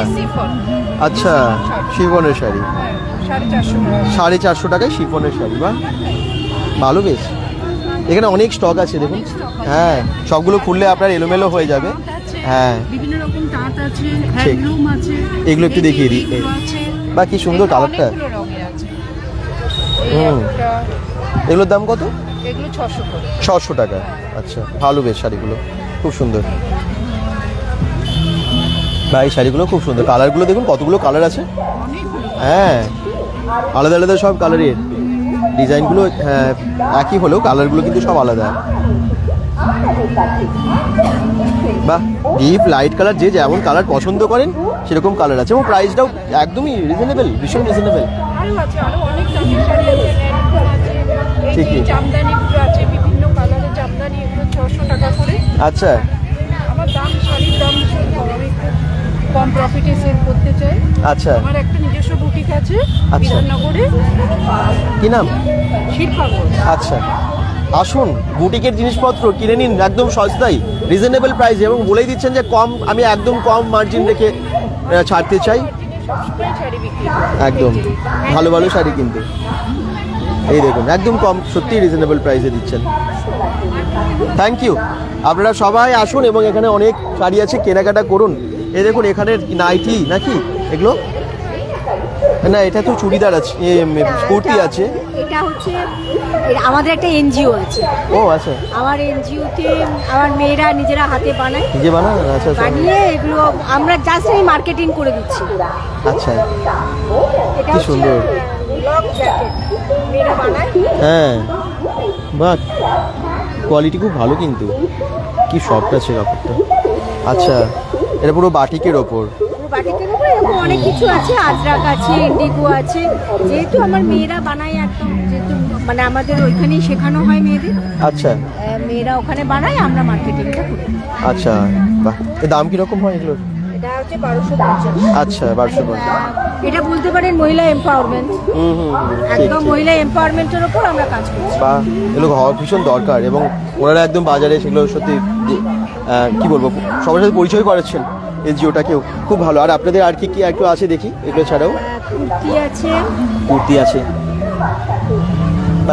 আচ্ছা, শিফনের শাড়ি, 450 টাকায় শিফনের শাড়ি, বা ভালো, বেশ। এখানে অনেক স্টক আছে দেখুন, হ্যাঁ, সবগুলো খুললে আপনার এলোমেলো হয়ে যাবে। হ্যাঁ, বিভিন্ন রকম তাঁত আছে, হ্যান্ডলুম আছে, এগুলো একটু দেখিয়ে দিই। বা কি সুন্দর কালারটা। এগুলোর দাম কত? এগুলো 600 করে। 600 টাকা। আচ্ছা, ভালো, বেশ, শাড়িগুলো খুব সুন্দর। বা এই শাড়িগুলো খুব সুন্দর, কালারগুলো দেখুন কতগুলো কালার আছে। হ্যাঁ, আলাদা আলাদা সব কালারের ডিজাইনগুলো, হ্যাঁ, একই হলেও কালারগুলো কিন্তু সব আলাদা। বাহ, ডিপ লাইট কালার, যে যেমন কালার পছন্দ করেন সেরকম কালার আছে, এবং প্রাইসটাও একদমই রিজনেবল, ভীষণ রিজনেবল। আরো আছে, আরো অনেক দামি শাড়ি আছে, ঠিকই, জামদানিগুলো আছে, বিভিন্ন কালারের জামদানি, এগুলো 600 টাকা করে। আচ্ছা, আমার দাম, শাড়ির দাম ভীষণ কম, আমি একটু কম প্রফিটে সেল করতে চাই। আচ্ছা, আমার একটা নিজস্ব বুটিক আছে বিধাননগরে। কি নাম? শিল্পাগর। আচ্ছা, আসুন বুটিকের জিনিসপত্র কিনে নিন একদম সস্তায়, রিজনেবল প্রাইসে, এবং বলেই দিচ্ছেন যে কম, আমি একদম কম মার্জিন রেখে ছাড়তে চাই। একদম ভালো ভালো শাড়ি কিনতে, এই দেখুন একদম কম, সত্যি রিজনেবল প্রাইসে দিচ্ছেন। Thank you. আপনারা সবাই আসুন এবং এখানে অনেক শাড়ি আছে, কেনাকাটা করুন। এই দেখুন এখানে নাইটি নাকি এগুলো? না, এটা তো চুড়িদার আছে, কুর্তি আছে। এটা হচ্ছে আমাদের একটা এনজিও আছে। ও আচ্ছা, আমার এনজিওতে আমার মেয়েরা নিজেরা হাতে বানায়, নিজে বানায়? আচ্ছা, বানিয়ে এগুলো আমরা জাস্ট এই মার্কেটিং করে দিচ্ছি। আচ্ছা, এটা কি সুন্দর, ব্লক জ্যাকেট মেয়েরা বানায়। হ্যাঁ, বাহ, কোয়ালিটি খুব ভালো, কিন্তু কি সফট আছে কাপড়টা। আচ্ছা, এটা পুরো বাটিকের ওপর, বাটিকের উপরে এরকম অনেক কিছু আছে, আজরাক আছে, ইন্ডিগো আছে। যেহেতু আমার মেয়েরা বানায় একদম, যেহেতু মানে আমাদের ওইখানেই শেখানো হয় মেয়েদের। আচ্ছা, মেয়েরা ওখানে বানায়, আমরা মার্কেটিংটা করি। আচ্ছা, বাহ। এর দাম কিরকম হয় এগুলোর? এটা হচ্ছে 1250। আচ্ছা, 1250। এটা বলতে পারেন মহিলা এম্পাওয়ারমেন্ট, একদম মহিলা এম্পাওয়ারমেন্টের উপর আমরা কাজ করছি। বাহ, এগুলো হওয়া ভীষণ দরকার, এবং ওনারা একদম বাজারে সেগুলো সত্যি কি বলবো, সবার সাথে পরিচয় করাচ্ছেন এনজিওটাকেও, খুব ভালো। আর আপনাদের আর কি কি একটু আছে দেখি এগুলো ছাড়াও? কুর্তি আছে, কুর্তি আছে,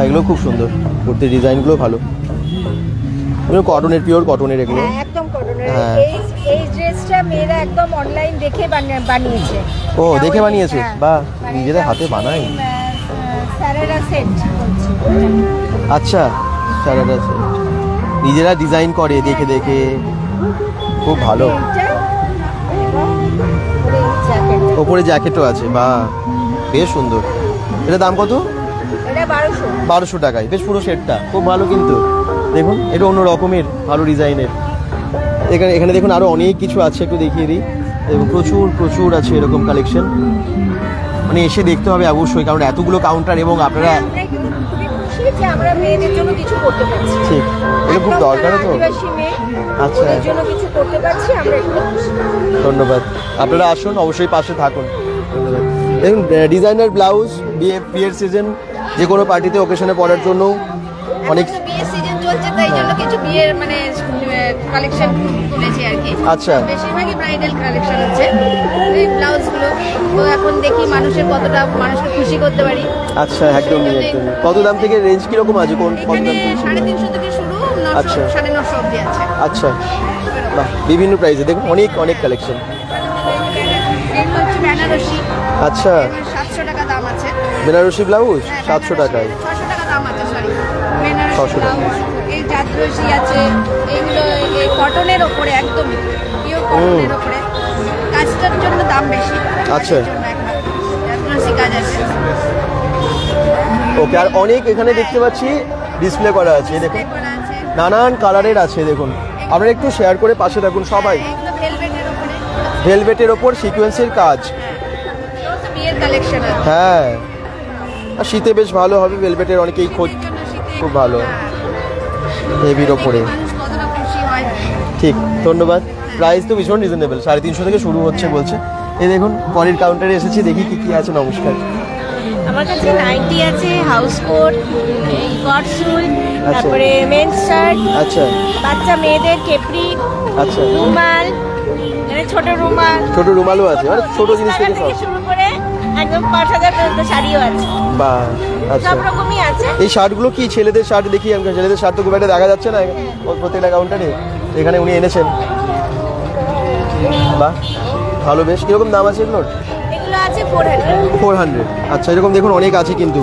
এগুলো খুব সুন্দর, কুর্তির ডিজাইনগুলো ভালো, এগুলো কটনের, পিওর কটনের এগুলো। একদম কটনের। হ্যাঁ। এই ড্রেসটা মেয়েরা একদম অনলাইন দেখে বানিয়েছে। ও, দেখে বানিয়েছে? বা নিজেদের হাতে বানায়। সারারা সেট বলছি। আচ্ছা, সারারা সেট নিজেরা ডিজাইন করে দেখে দেখে, খুব ভালো। ওপরে জ্যাকেটও আছে, বা বেশ সুন্দর। এটা দাম কত? এটা 1200 টাকায় বেশ পুরো সেটটা, খুব ভালো। কিন্তু দেখুন, এটা অন্য রকমের ভালো ডিজাইনের। এখানে দেখুন আরো অনেক কিছু আছে, একটু দেখিয়ে দিই। এবং প্রচুর প্রচুর আছে এরকম কালেকশন, মানে এসে দেখতে হবে অবশ্যই, কারণ এতগুলো কাউন্টার, এবং আপনারা আমরা মেয়েদের জন্য কিছু করতে পারছি। ঠিক, এটা খুব দরকার তো। আচ্ছা, এর জন্য কিছু করতে পারছি, আমরা এগুলো খুশি। ধন্যবাদ। আপনারা আসুন, অবশ্যই পাশে থাকুন। ধন্যবাদ। দেখুন, ডিজাইনার ব্লাউজ, বিয়ের সিজন, যে কোনো পার্টিতে ওকেশনে পরার জন্য অনেক। বিয়ের সিজন চলছে, তাই জন্য কিছু বিয়ের মানে কালেকশন তুলেছি আর কি। আচ্ছা, বেশিরভাগই ব্রাইডাল কালেকশন আছে এই ব্লাউজগুলো। তো এখন দেখি মানুষকে খুশি করতে পারি। আচ্ছা, একদমই একদমই। কত দাম থেকে রেঞ্জ কিরকম আছে? কত দাম থেকে? 350 থেকে শুরু, 900 950 অবধি আছে। আচ্ছা, বাহ, বিভিন্ন প্রাইসে দেখুন, অনেক অনেক কালেকশন। এগুলো হচ্ছে বেনারসি। আচ্ছা, 700 টাকা দাম আছে। বেনারসি ব্লাউজ 700 টাকায়। 600 টাকা দাম আছে, সরি, বেনারসি 600 টাকা। ব্লাউজ। এই জাতরসি আছে, এগুলো এই কটনের ওপরে, একদম পিওর কটনের ওপরে। কাজটার জন্য দাম বেশি। আচ্ছা, জাতরসি কাজ আছে। ওকে। আর অনেক এখানে দেখতে পাচ্ছি ডিসপ্লে করা আছে, দেখুন করা আছে। নানান কালারের আছে। দেখুন, আপনারা একটু শেয়ার করে পাশে থাকুন সবাই। এগুলো ভেলভেটের ওপরে। ভেলভেটের ওপর সিকোয়েন্সের কাজ। এগুলো বিয়ের কালেকশন আছে। হ্যাঁ, আর শীতে বেশ ভালো হবে, ভেলভেটের অনেকেই খোঁজ, খুব ভালো, হেভির ওপরে। মানুষ কতটা খুশি হয়। ঠিক, ধন্যবাদ। প্রাইস তো ভীষণ রিজনেবল, 350 থেকে শুরু হচ্ছে বলছে। এই দেখুন, পরের কাউন্টারে এসেছি, দেখি কি কি আছে। নমস্কার। আমার কাছে নাইটি আছে, হাউস কোট, কট শুল, তারপরে মেন্স শার্ট, আচ্ছা, বাচ্চা মেয়েদের কেপরি, আচ্ছা, রুমাল, মানে ছোট রুমাল, ছোট রুমালও আছে, মানে ছোট জিনিস থেকে সব। শুরু করে একদম 5000 পর্যন্ত শাড়িও আছে। বাহ, আচ্ছা। সব রকমই আছে। এই শার্টগুলো কি ছেলেদের শার্ট? দেখি, আমি ছেলেদের শার্ট তো খুব একটা দেখা যাচ্ছে না প্রত্যেকটা কাউন্টারে, এখানে উনি এনেছেন। বাহ, ভালো। বেশ, কিরকম দাম আছে এগুলোর? এগুলো আছে 400। 400। আচ্ছা, এরকম দেখুন অনেক আছে কিন্তু।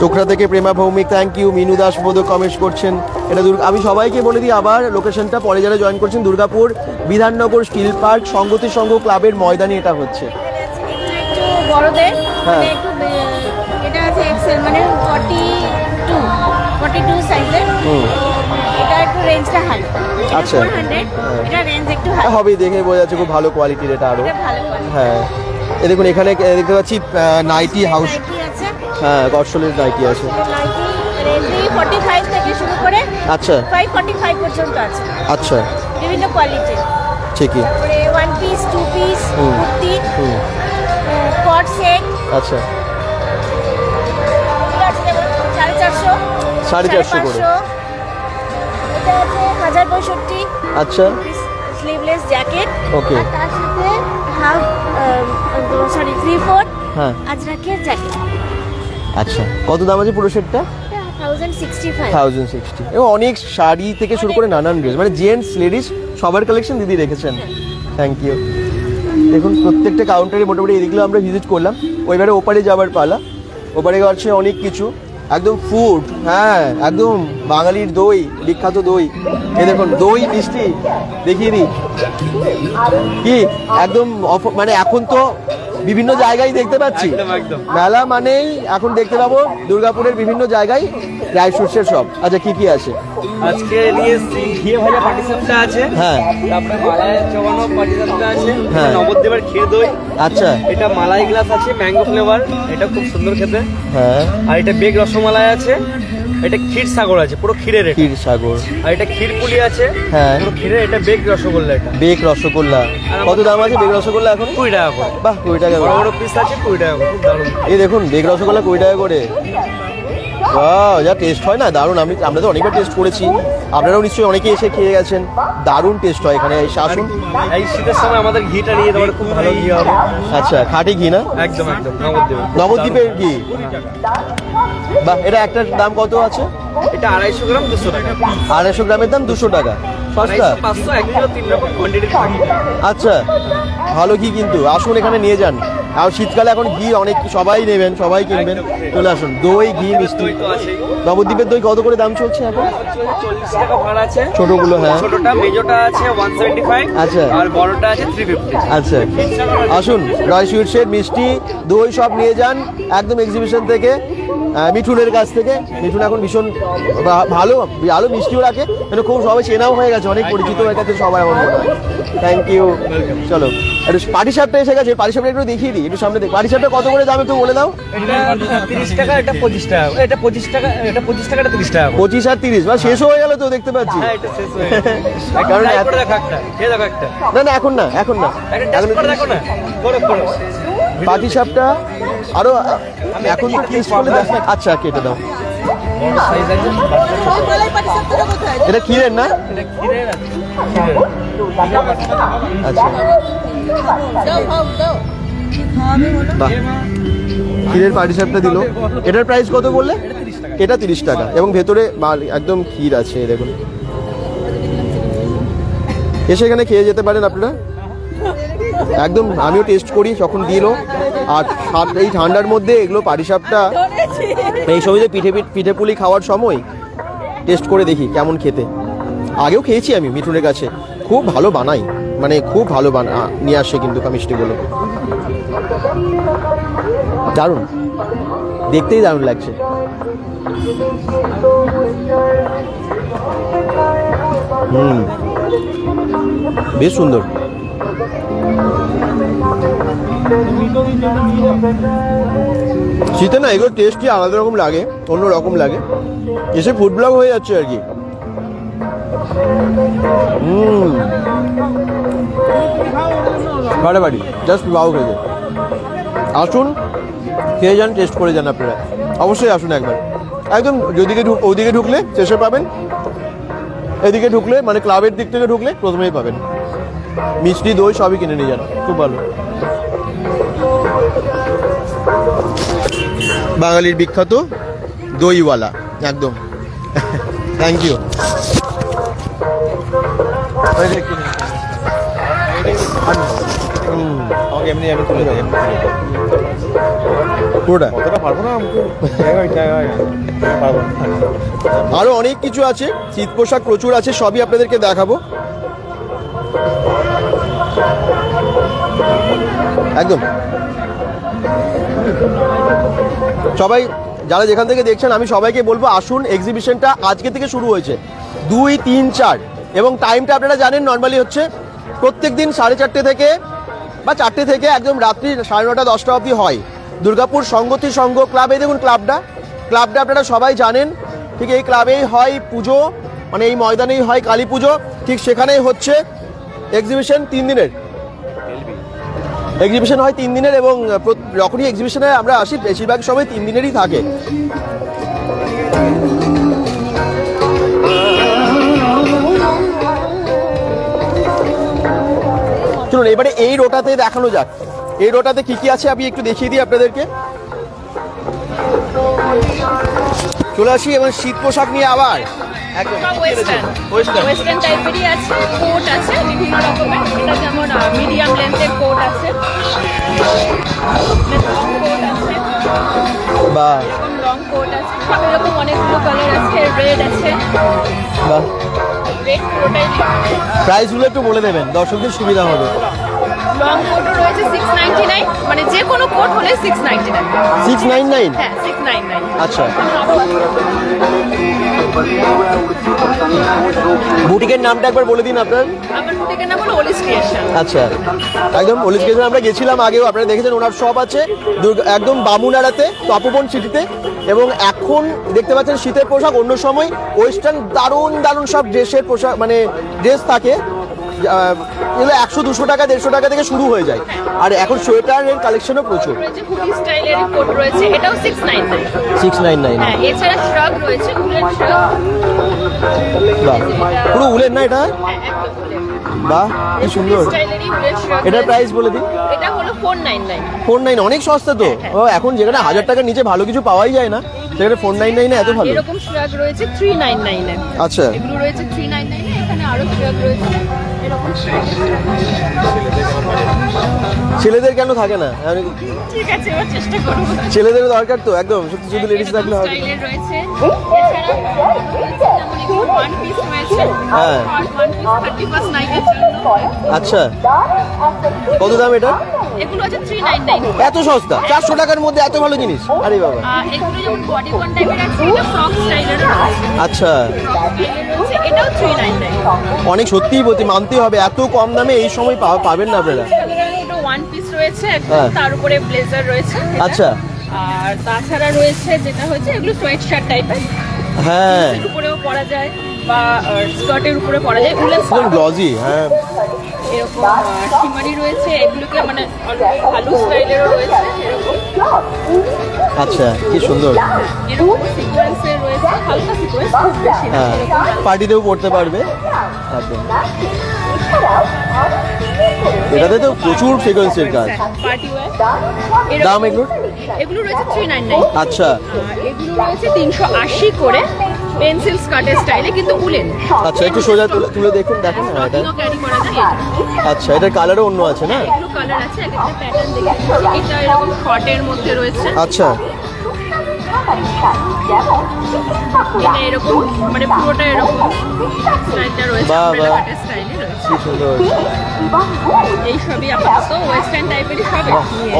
চোখরা থেকে প্রেমা ভৌমিক, থ্যাংক ইউ। মিনু দাস বোধক কমেন্ট করছেন। এটা আমি সবাইকে বলে দিই আবার, লোকেশনটা পরে যারা জয়েন করছেন, দুর্গাপুর বিধাননগর স্টিল পার্ক সংগতি সংঘ ক্লাবের ময়দানে এটা হচ্ছে। একটু বড়দের, হ্যাঁ। মানে একটু এটা আছে এক্সেল, মানে 42 সাইজের। এটা একটু রেঞ্জটা হাই। আচ্ছা। 400, এটা রেঞ্জ একটু হাই হবে, দেখে বোঝা যাচ্ছে খুব ভালো কোয়ালিটির এটা আরো। এটা ভালো quality। হ্যাঁ, এই দেখুন, এখানে দেখতে পাচ্ছি নাইটি হাউস। নাইটি আছে, হ্যাঁ, গডসলের নাইটি আছে। নাইটি রেঞ্জ 45 থেকে শুরু করে আচ্ছা, 545 পর্যন্ত আছে, আচ্ছা, বিভিন্ন কোয়ালিটি। ঠিকই। তারপরে 1 পিস, 2 পিস, কুর্তি, কট সেট আচ্ছা, এগুলো আছে যেমন 450, 450 করে। এটা আছে 1065। আচ্ছা, স্লিভলেস জ্যাকেট, ওকে। আর তার সাথে হাফ, সরি 3/4 হ্যাঁ, আজরাকের জ্যাকেট। আচ্ছা, কত দাম আছে পুরো সেটটা? 1065। 1060। এবং অনেক শাড়ি থেকে শুরু করে নানান ড্রেস, মানে জেন্টস লেডিস সবার কালেকশন দিদি রেখেছেন। Thank you. দেখুন, প্রত্যেকটা কাউন্টারে মোটামুটি এদিকগুলো আমরা ভিজিট করলাম। ওইবারে ওপারে যাবার পালা। ওপারে আছে অনেক কিছু, একদম ফুড। হ্যাঁ, একদম বাঙালির দই, বিখ্যাত দই। এই দেখুন, দই মিষ্টি দেখিয়ে দিই কি, একদম মানে এখন তো বিভিন্ন জায়গায় দেখতে পাচ্ছি মেলা, মানেই এখন দেখতে পাবো দুর্গাপুরের বিভিন্ন জায়গায় ড্রাই ফ্রুটসের সব। আচ্ছা, কি কি আছে আজকে? নিয়েছি ঘিয়ে ভাজা পাটিসাপটা আছে, হ্যাঁ, তারপরে মালাই চবানো পাটিসাপটা আছে, হ্যাঁ, নবদ্বীপের ক্ষীর দই। আচ্ছা, এটা মালাই গ্লাস আছে, ম্যাঙ্গো ফ্লেভার, এটা খুব সুন্দর খেতে। হ্যাঁ, আর এটা বেগ রসমালাই আছে, এটা ক্ষীর সাগর আছে, পুরো ক্ষীরের। ক্ষীর সাগর। আর এটা ক্ষীর পুলি আছে, হ্যাঁ পুরো ক্ষীরের। এটা বেক রসগোল্লা। এটা বেক রসগোল্লা। কত দাম আছে বেক রসগোল্লা এখন? 20 টাকা করে। বাহ, 20 টাকা করে। বড় বড় পিস আছে 20 টাকা করে, খুব দারুণ। এই দেখুন বেক রসগোল্লা 20 টাকা করে। বাহ, যা টেস্ট হয় না, দারুণ। আমরা তো অনেকবার টেস্ট করেছি, আপনারাও নিশ্চয়ই অনেকে এসে খেয়ে গেছেন। দারুণ টেস্ট হয় এখানে। এই আসুন, এই শীতের সময় আমাদের ঘিটা নিয়ে দেওয়ার খুব ভালো ঘি হবে। আচ্ছা, খাঁটি ঘি না? একদম একদম নবদ্বীপ। নবদ্বীপের ঘি। বাহ, এটা একটার দাম কত আছে? এটা 250 গ্রাম 200 টাকা। 250 গ্রামের দাম 200 টাকা। সস্তা। 500 1 কিলো 3 রকম কোয়ান্টিটি থাকে। আচ্ছা, ভালো ঘি কিন্তু। আসুন এখানে নিয়ে যান। আর শীতকালে এখন ঘি অনেক, সবাই নেবেন, সবাই কিনবেন। চলে আসুন। দই, ঘি, মিষ্টি। নবদ্বীপের দই কত করে দাম চলছে এখন? 40 টাকা ভাড়া আছে ছোটগুলো। হ্যাঁ, ছোটটা মেজোটা আছে 175। আচ্ছা, আর বড়টা আছে 350। আচ্ছা, আসুন রয় সুইটসের মিষ্টি, দই সব নিয়ে যান একদম এক্সিবিশন থেকে, মিঠুনের কাছ থেকে। মিঠুন এখন ভীষণ ভালো ভালো মিষ্টিও রাখে, এটা খুব সবাই চেনাও হয়ে গেছে, অনেক পরিচিত হয়ে গেছে সবাই আমার মনে হয়। Thank you. চলো, একটু পাটি সাপটা এসে গেছে, পাটি সাপটা একটু দেখিয়ে দিই, একটু সামনে দেখ। পাটি সাপটা কত করে দাম একটু বলে দাও। এটা 30 টাকা, এটা 25 টাকা। এটা 25 টাকা, এটা 25 টাকা, এটা 30 টাকা। 25 আর 30 বা শেষ হয়ে গেল তো, দেখতে পাচ্ছি। হ্যাঁ, এটা শেষ হয়ে গেছে। কারণ ট্রাই করে দেখো একটা, খেয়ে দেখো একটা। না না, এখন না, এখন না, একটা টেস্ট করে দেখো না। করো করো। পাটি সাপটা আরো এখন তো টেস্ট করলে দেখ। আচ্ছা, কেটে দাও। সাইজ আছে। এটা ক্ষীরের না? এটা ক্ষীরের আছে, ক্ষীরের। আচ্ছা, বাহ, ক্ষীরের পাটিসাপটা দিল। এটার প্রাইস কত বললে? এটা 30 টাকা এবং ভেতরে একদম ক্ষীর আছে। দেখুন, এসে এখানে খেয়ে যেতে পারেন আপনারা একদম। আমিও টেস্ট করি যখন দিল। আর এই ঠান্ডার মধ্যে এগুলো পাটিসাপটা, এই সময় যে পিঠে পুলি খাওয়ার সময় টেস্ট করে দেখি কেমন খেতে। আগেও খেয়েছি আমি মিঠুনের কাছে, খুব ভালো বানাই, মানে খুব ভালো নিয়ে আসে কিন্তু মিষ্টিগুলো। দারুণ, দেখতেই দারুণ লাগছে। বেশ সুন্দর। শীতে না এগুলো টেস্টই আলাদা রকম লাগে, অন্য রকম লাগে। এসে ফুড ব্লগ হয়ে যাচ্ছে আর কি। বাড়ি জাস্ট বাউ খেতে। আসুন, খেয়ে যান, টেস্ট করে যান আপনারা। অবশ্যই আসুন একবার। একদম ওদিকে ঢুকলে শেষে পাবেন, এদিকে ঢুকলে মানে ক্লাবের দিক থেকে ঢুকলে প্রথমেই পাবেন। মিষ্টি, দই সবই কিনে নিয়ে যান, খুব ভালো। বাঙালির বিখ্যাত দইওয়ালা একদম। Thank you. এমনি আমি তুলে দেবো পুরোটা, পারবো না। আরো অনেক কিছু আছে, শীত পোশাক প্রচুর আছে, সবই আপনাদেরকে দেখাবো একদম। সবাই যারা যেখান থেকে দেখছেন, আমি সবাইকে বলবো আসুন। এক্সিবিশনটা আজকে থেকে শুরু হয়েছে 2, 3, 4 এবং টাইমটা আপনারা জানেন নর্মালি হচ্ছে প্রত্যেক দিন 4:30 থেকে বা 4টে থেকে একদম রাত্রি 9:30, 10টা অবধি হয়। দুর্গাপুর সংগতি সংঘ ক্লাব, এই দেখুন ক্লাবটা আপনারা সবাই জানেন। ঠিক এই ক্লাবেই হয় পুজো, মানে এই ময়দানেই হয় কালী পুজো, ঠিক সেখানেই হচ্ছে এক্সিবিশন 3 দিনের। এক্সিবিশন হয় 3 দিনের এবং যখনই এক্সিবিশনে আমরা আসি বেশিরভাগ সময় 3 দিনেরই থাকে। চলুন এবারে এই রোটাতে দেখানো যাক, এই রোটাতে কি কি আছে আমি একটু দেখিয়ে দিই আপনাদেরকে। চলে আসি এবং শীত পোশাক নিয়ে আবার ওয়েস্টার্ন টাইপেরই আছে, কোট আছে বিভিন্ন রকমের। এটা যেমন মিডিয়াম লেন্থের কোট আছে, বা লং কোট আছে, সব এরকম অনেকগুলো কালার আছে। রেড আছে, বাহ, রেড পুরোটাই। প্রাইসগুলো একটু বলে দেবেন, দর্শকদের সুবিধা হবে। লং কোটও রয়েছে 699, মানে যে কোনো কোট হলে 699। 699? হ্যাঁ 699। আচ্ছা, বুটিকের নামটা একবার বলে দিন আপনার। আমার বুটিকের নাম হলো ওলিস ক্রিয়েশন। আচ্ছা, একদম ওলিস ক্রিয়েশন আমরা গেছিলাম আগেও, আপনারা দেখেছেন ওনার শপ আছে একদম বামুনাড়াতে, তপবন সিটিতে। এবং এখন দেখতে পাচ্ছেন শীতের পোশাক, অন্য সময় ওয়েস্টার্ন দারুণ দারুণ সব ড্রেসের পোশাক মানে ড্রেস থাকে, 100-200 টাকা 150 টাকা থেকে শুরু হয়ে যায়। আর এখন সোয়েটারের কালেকশনও প্রচুর। হুডি স্টাইলের কোট রয়েছে, এটাও 699। 699। হ্যাঁ, এছাড়া শ্রাগ রয়েছে, উলেন শ্রাগ। বাহ, পুরো উলেন না এটা? বাহ, কি সুন্দর। এটার প্রাইস বলে দিন। এটা হলো 499। 499 অনেক সস্তা তো। ও, এখন যেখানে 1000 টাকার নিচে ভালো কিছু পাওয়াই যায় না, সেখানে 499 এত ভালো। এরকম শ্রাগ রয়েছে 399 এ। আচ্ছা, এগুলো রয়েছে 399 এ। এখানে আরো শ্রাগ রয়েছে এরকম শ্রাগ। ছেলেদের কেন থাকে না? ঠিক আছে, এবার চেষ্টা করব। ছেলেদের দরকার তো একদম, শুধু লেডিস থাকলে হবে। স্টাইলের রয়েছে, এছাড়া যেমন এগুলো ওয়ান পিস রয়েছে। হ্যাঁ, ওয়ান পিস 31st নাইটের জন্য। আচ্ছা, কত দাম এটা? এগুলো আছে 399। এত সস্তা, 400 টাকার মধ্যে এত ভালো জিনিস? আরে বাবা। এগুলো যেমন বডি কন টাইপের আছে, এটা ফ্রক স্টাইলের আছে। আচ্ছা, এটাও 399। অনেক সত্যিই মানতে হবে, এত কম দামে এই সময় পাবেন না আপনারা। এটা ওয়ান পিস রয়েছে, তার উপরে ব্লেজার রয়েছে। আচ্ছা, আর তাছাড়া রয়েছে যেটা হচ্ছে এগুলো সোয়েট শার্ট টাইপের। হ্যাঁ, এর উপরেও পরা যায় বা স্কার্টের উপরে পরা যায়, উলেন গ্লজি। হ্যাঁ, এরকম শিমারি রয়েছে, এগুলোকে মানে ভালো স্টাইলেরও রয়েছে এরকম। আচ্ছা, কি সুন্দর। এরকম সিকোয়েন্সের রয়েছে, হালকা সিকোয়েন্স, খুব বেশি না। হ্যাঁ, পার্টিতেও পড়তে পারবে একদম। এটাতে তো প্রচুর ফ্রিকোয়েন্সির কাজ। Party wear. দাম এগুলো রয়েছে 399। আচ্ছা, এগুলো রয়েছে 380 করে, পেন্সিল স্কার্টের স্টাইলে, কিন্তু উলেন। আচ্ছা, একটু সোজা তুলে দেখুন। দেখেন না এটা। ক্যারি করা যায়। আচ্ছা, এটার কালারও অন্য আছে না? এগুলো কালার আছে, এক একটা প্যাটার্ন দেখে। এটা এরকম শর্টের মধ্যে রয়েছে। আচ্ছা, এটা এরকম মানে পুরোটা এরকম স্টাইলটা রয়েছে, আমব্রেলা কাটের স্টাইলে রয়েছে। কি সুন্দর। এই সবই আপাতত ওয়েস্টার্ন টাইপেরই সব।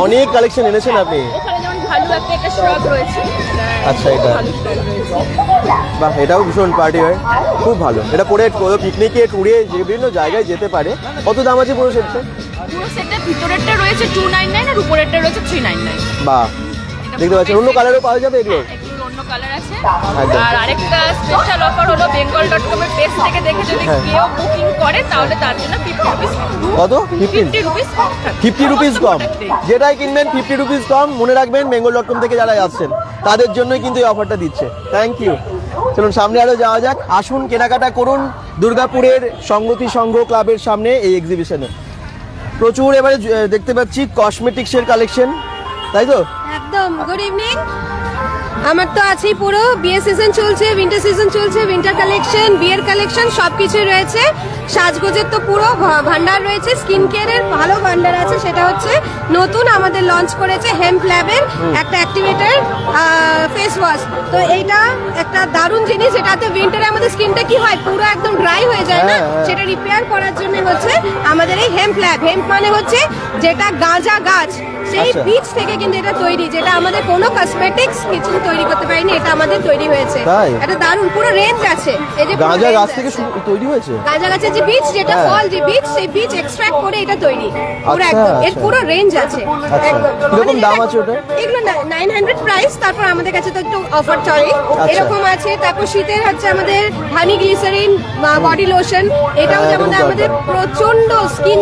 অনেক কালেকশন এনেছেন আপনি। ওখানে যেমন ভালো একটা শ্রাগ রয়েছে। আচ্ছা, এটা ভালো স্টাইল রয়েছে। বাহ, এটাও ভীষণ পার্টি হয়, খুব ভালো। এটা পরে পিকনিকে ট্যুরে বিভিন্ন জায়গায় যেতে পারে। কত দাম আছে পুরো সেটটা? পুরো সেটটার ভিতরেরটা রয়েছে 299 আর উপরেরটা রয়েছে 399। বাহ, দেখতে পাচ্ছেন অন্য কালারও পাওয়া যাবে এগুলো? এগুলো অন্য কালার আছে। আর আরেকটা স্পেশাল অফার হলো bengal.com এর পেজ থেকে দেখে যদি কেউ বুকিং করে তাহলে তার জন্য 50 রুপিস। কত? 50 রুপিস কম থাকবে। 50 রুপিস কম, যেটাই কিনবেন 50 রুপিস কম। মনে রাখবেন bengal.com থেকে যারা আসছেন তাদের জন্যই কিন্তু এই অফারটা দিচ্ছে। Thank you. চলুন সামনে আরো যাওয়া যাক। আসুন, কেনাকাটা করুন দুর্গাপুরের সংগতি সংঘ ক্লাবের সামনে এই এক্সিবিশনে। প্রচুর এবারে দেখতে পাচ্ছি কসমেটিক্সের কালেকশন, তাই তো? একদম। Good evening. আমার তো আছেই, পুরো বিয়ের সিজন চলছে, উইন্টার সিজন চলছে, উইন্টার কালেকশন, বিয়ের কালেকশন সবকিছু রয়েছে। সাজগোজের তো পুরো ভান্ডার রয়েছে, স্কিন কেয়ারের ভালো ভান্ডার আছে। সেটা হচ্ছে নতুন আমাদের লঞ্চ করেছে হেম্প ল্যাবের একটা অ্যাক্টিভেটর ফেস ওয়াশ। তো এইটা একটা দারুণ জিনিস। এটাতে উইন্টারে আমাদের স্কিনটা কি হয়, পুরো একদম ড্রাই হয়ে যায় না, সেটা রিপেয়ার করার জন্য হচ্ছে আমাদের এই হেম্প ল্যাব। হেম্প মানে হচ্ছে যেটা গাঁজা গাছ, সেই বীজ থেকে কিন্তু এটা তৈরি, যেটা আমাদের কোনো কসমেটিক্স কিছু তৈরি করতে পারিনি, এটা আমাদের তৈরি হয়েছে। এটা দারুণ, পুরো রেঞ্জ আছে। এই যে গাঁজা গাছ থেকে তৈরি হয়েছে, গাঁজা গাছের যে বীজ, যেটা ফল, যে বীজ, সেই বীজ এক্সট্রাক্ট করে এটা তৈরি পুরো একদম। এর পুরো রেঞ্জ আছে একদম। কিরকম দাম আছে ওটা? এগুলো 900 প্রাইস। তারপর আমাদের কাছে তো একটু অফার চলে, এরকম আছে। তারপর শীতের হচ্ছে আমাদের হানি গ্লিসারিন বডি লোশন, এটাও যেমন আমাদের প্রচন্ড স্কিন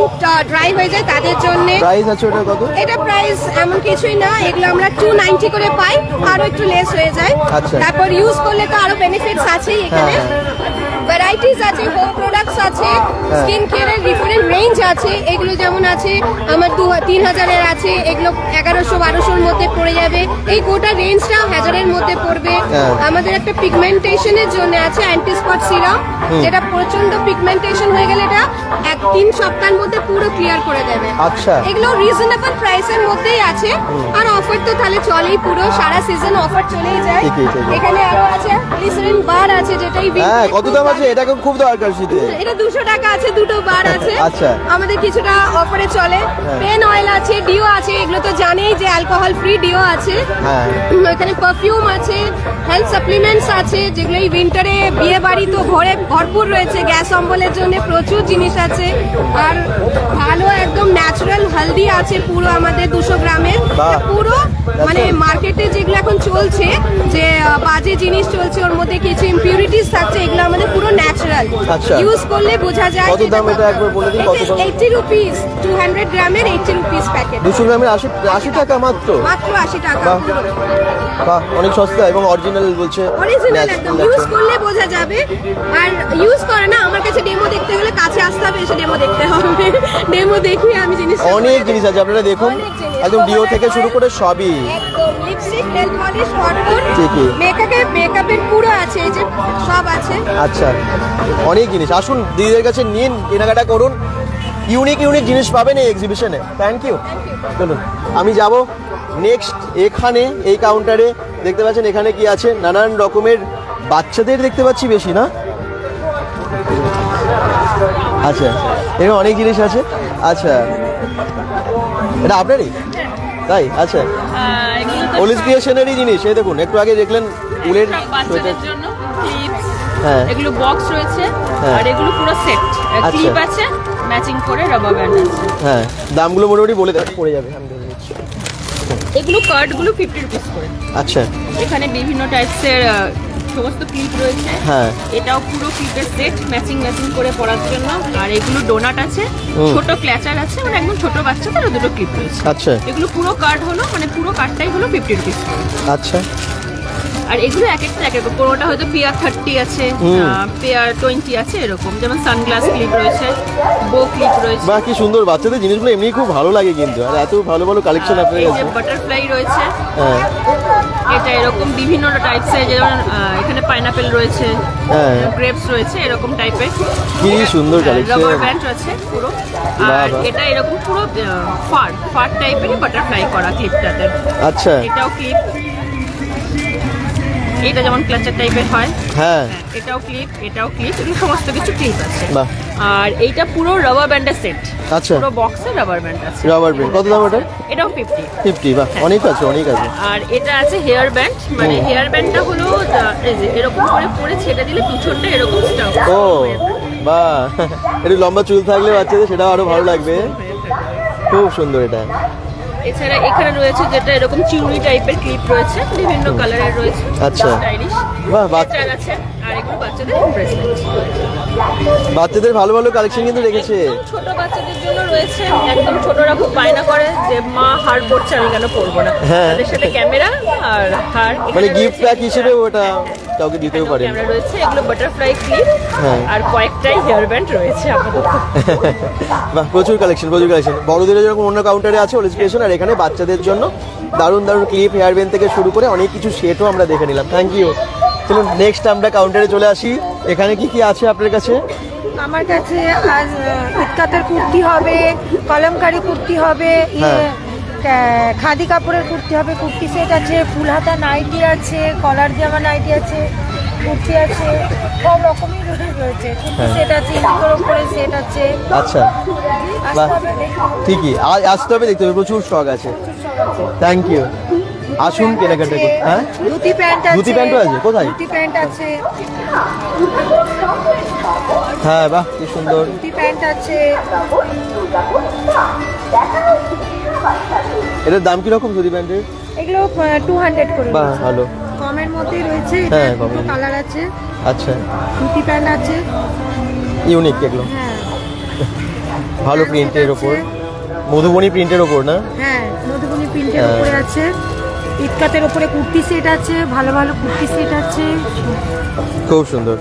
ড্রাই হয়ে যায় তাদের জন্য। প্রাইস আছে ওটা কত? এটা প্রাইস এমন কিছুই না, এগুলো আমরা 290 করে পাই, আরো একটু লেস হয়ে যায়। তারপর ইউজ করলে তো আরো বেনিফিটস আছেই এখানে। ভ্যারাইটিস আছে, হোম প্রোডাক্টস আছে, স্কিন কেয়ারের ডিফারেন্ট রেঞ্জ আছে। এগুলো যেমন আছে আমার 3000 এর আছে, এগুলো 1100-1200 মধ্যে পড়ে যাবে। এই গোটা রেঞ্জটা 1000 এর মধ্যে পড়বে। আমাদের একটা পিগমেন্টেশনের জন্য আছে অ্যান্টি স্পট সিরাম, যেটা প্রচন্ড পিগমেন্টেশন হয়ে গেলে এটা 1-3 সপ্তাহের মধ্যে পুরো ক্লিয়ার করে দেবে। আচ্ছা, এগুলো রিজনেবল প্রাইসের মধ্যেই আছে। আর অফার তো তাহলে চলেই, পুরো সারা সিজন অফার চলেই যায়। এখানে আরো আছে গ্লিসারিন বার আছে, যেটাই কত দাম আছে? এটা খুব দরকার শীতে। এটা 200 টাকা আছে, দুটো বার আছে। আচ্ছা, আমাদের কিছুটা অফারে চলে। পেন অয়েল আছে, ডিও আছে, এগুলো তো জানেই যে অ্যালকোহল ফ্রি ডিও আছে। হ্যাঁ, এখানে পারফিউম আছে, হেলথ সাপ্লিমেন্টস আছে, যেগুলো এই উইন্টারে বিয়ে বাড়ি তো ভরপুর রয়েছে। গ্যাস অম্বলের জন্য প্রচুর জিনিস আছে। আর ভালো একদম ন্যাচারাল হলদি আছে পুরো আমাদের 200 গ্রামের। পুরো মানে মার্কেটে যেগুলো এখন চলছে যে বাজে জিনিস চলছে, ওর মধ্যে কিছু ইমপিউরিটিস থাকছে, এগুলো আমাদের পুরো ন্যাচারাল। ইউজ করলে বোঝা যায়। কত দাম এটা একবার বলে দিন? কত দাম? 80 রুপিস, 200 গ্রামের 80 রুপিস প্যাকেট। 200 গ্রামের 80 টাকা মাত্র? মাত্র 80 টাকা। বাহ, অনেক সস্তা এবং অরিজিনাল বলছে। অরিজিনাল একদম, ইউজ করলে বোঝা যাবে। আর ইউজ করে না, আমার কাছে ডেমো দেখতে গেলে কাছে আসতে হবে, এসে ডেমো দেখতে হবে। ডেমো দেখি আমি জিনিস, অনেক জিনিস আছে আপনারা দেখুন, একদম ডিও থেকে শুরু করে সবই। একদম লিপস্টিক, নেল পলিশ, কটন, ঠিকই, মেকআপের পুরো আছে, এই যে সব আছে। আচ্ছা, অনেক জিনিস। আসুন দিদিদের কাছে নিন, কেনাকাটা করুন, ইউনিক জিনিস পাবেন এই এক্সিবিশনে। Thank you. চলুন আমি যাব নেক্সট। এখানে এই কাউন্টারে দেখতে পাচ্ছেন এখানে কি আছে, নানান রকমের বাচ্চাদের দেখতে পাচ্ছি বেশি না। আচ্ছা, এখানে অনেক জিনিস আছে। আচ্ছা, এটা আপনারই তাই? আচ্ছা, ওলিস ক্রিয়েশনেরই জিনিস। এই দেখুন, একটু আগে দেখলেন উলের বাচ্চাদের জন্য ক্লিপস, হ্যাঁ এগুলো বক্স রয়েছে, আর এগুলো পুরো সেট। ক্লিপ আছে, ম্যাচিং করে রাবার ব্যান্ড আছে। হ্যাঁ, দামগুলো মোটামুটি বলে দেন, পড়ে যাবে। আমি বলে দিচ্ছি, এগুলো কার্ডগুলো 50 রুপিস করে। আচ্ছা, এখানে বিভিন্ন টাইপসের সমস্ত ক্লিপ রয়েছে। হ্যাঁ, এটাও পুরো ক্লিপের সেট, ম্যাচিং করে পরার জন্য। আর এগুলো ডোনাট আছে, ছোট ক্ল্যাচার আছে, মানে একদম ছোট বাচ্চাদের দুটো ক্লিপ রয়েছে। আচ্ছা, এগুলো পুরো কার্ড হলো, মানে পুরো কার্ডটাই হলো 50 রুপিস। আচ্ছা, আর এগুলো এক একটা এক এক, কোনোটা হয়তো পেয়ার 30 আছে, পেয়ার 20 আছে, এরকম। যেমন সানগ্লাস ক্লিপ রয়েছে, বো ক্লিপ রয়েছে। বাহ, কি সুন্দর! বাচ্চাদের জিনিসগুলো এমনি খুব ভালো লাগে কিন্তু, আর এত ভালো ভালো কালেকশন আপনার কাছে। বাটারফ্লাই রয়েছে, হ্যাঁ, এটা এরকম বিভিন্ন টাইপসের, যেমন এখানে পাইনাপেল রয়েছে, গ্রেপস রয়েছে, এরকম টাইপের। কি সুন্দর কালেকশন। রাবার ব্যান্ড আছে পুরো। আর এটা এরকম পুরো ফার টাইপেরই বাটারফ্লাই করা ক্লিপটাতে। আচ্ছা, এটাও ক্লিপ, এটা যেমন ক্লাচার টাইপের হয়। হ্যাঁ, এটাও ক্লিপ, এটাও ক্লিপ, এগুলো সমস্ত কিছু ক্লিপ আছে। আর এইটা পুরো রাবার ব্যান্ডের সেট। আচ্ছা, পুরো বক্সে রাবার ব্যান্ড আছে। রাবার ব্যান্ড কত দাম ওটা? এটাও 50। বাহ, অনেক আছে, অনেক আছে। আর এটা আছে হেয়ার ব্যান্ড, মানে হেয়ার ব্যান্ডটা হলো এই যে এরকম করে পরে ছেড়ে দিলে পিছনটা এরকম স্টাফ। ও বাহ, একটু লম্বা চুল থাকলে বাচ্চাদের সেটাও আরো ভালো লাগবে। খুব সুন্দর এটা। এছাড়া এখানে রয়েছে যেটা এরকম চিউনি টাইপের ক্লিপ রয়েছে, বিভিন্ন কালারের রয়েছে। আচ্ছা, স্টাইলিশ। বাহ, বাচ্চা আছে। আর এগুলো বাচ্চাদের ব্রেসলেট, বাচ্চাদের ভালো ভালো কালেকশন কিন্তু রেখেছে। ছোট বাচ্চাদের জন্য রয়েছে, একদম ছোটরা খুব বায়না করে যে মা হার পড়ছে, আমি কেন পরবো না। তাদের সাথে ক্যামেরা আর হার, মানে গিফট প্যাক হিসেবে ওটা কাউকে দিতেও পারে। ক্যামেরা রয়েছে, এগুলো বাটারফ্লাই ক্লিপ, আর কয়েকটাই হেয়ার ব্যান্ড রয়েছে আপাতত। বাহ, প্রচুর কালেকশন, প্রচুর কালেকশন। বড়দের যেরকম অন্য কাউন্টারে আছে ওলিস ক্রিয়েশন, আর এখানে বাচ্চাদের জন্য দারুণ দারুণ ক্লিপ, হেয়ার ব্যান্ড থেকে শুরু করে অনেক কিছু সেটও আমরা দেখে নিলাম। Thank you. চলুন নেক্সট আমরা কাউন্টারে চলে আসি। এখানে কি কি আছে আপনার কাছে? আমার কাছে আজ ইতকাতের কুর্তি হবে, কলমকারি কুর্তি হবে, খাদি কাপড়ের কুর্তি হবে, কুর্তি সেট আছে, ফুল হাতা নাইটি আছে, কলার জামা নাইটি আছে, কুর্তি আছে, সব রকমই রয়েছে। কুর্তি সেট আছে, ইন্ডিগোর উপরে সেট আছে। আচ্ছা, ঠিকই, আসতে হবে, দেখতে হবে, প্রচুর স্টক আছে। Thank you. আসুন কেনাকাটা করুন। হ্যাঁ, ধুতি প্যান্ট আছে, ধুতি প্যান্টও আছে। কোথায়? ধুতি প্যান্ট আছে। হ্যাঁ, বাহ, কি সুন্দর ধুতি প্যান্ট আছে। এটার দাম কি রকম ধুতি প্যান্টের? এগুলো 200 করে। বাহ, ভালো, কমের মধ্যে রয়েছে। হ্যাঁ, কালার আছে। আচ্ছা, ধুতি প্যান্ট আছে, ইউনিক এগুলো। হ্যাঁ, ভালো প্রিন্টের ওপর, মধুবনী প্রিন্টের ওপর না? হ্যাঁ, মধুবনী প্রিন্টের উপরে আছে। ইতকাতের উপরে কুর্তি সেট আছে, ভালো ভালো কুর্তি সেট আছে। খুব সুন্দর।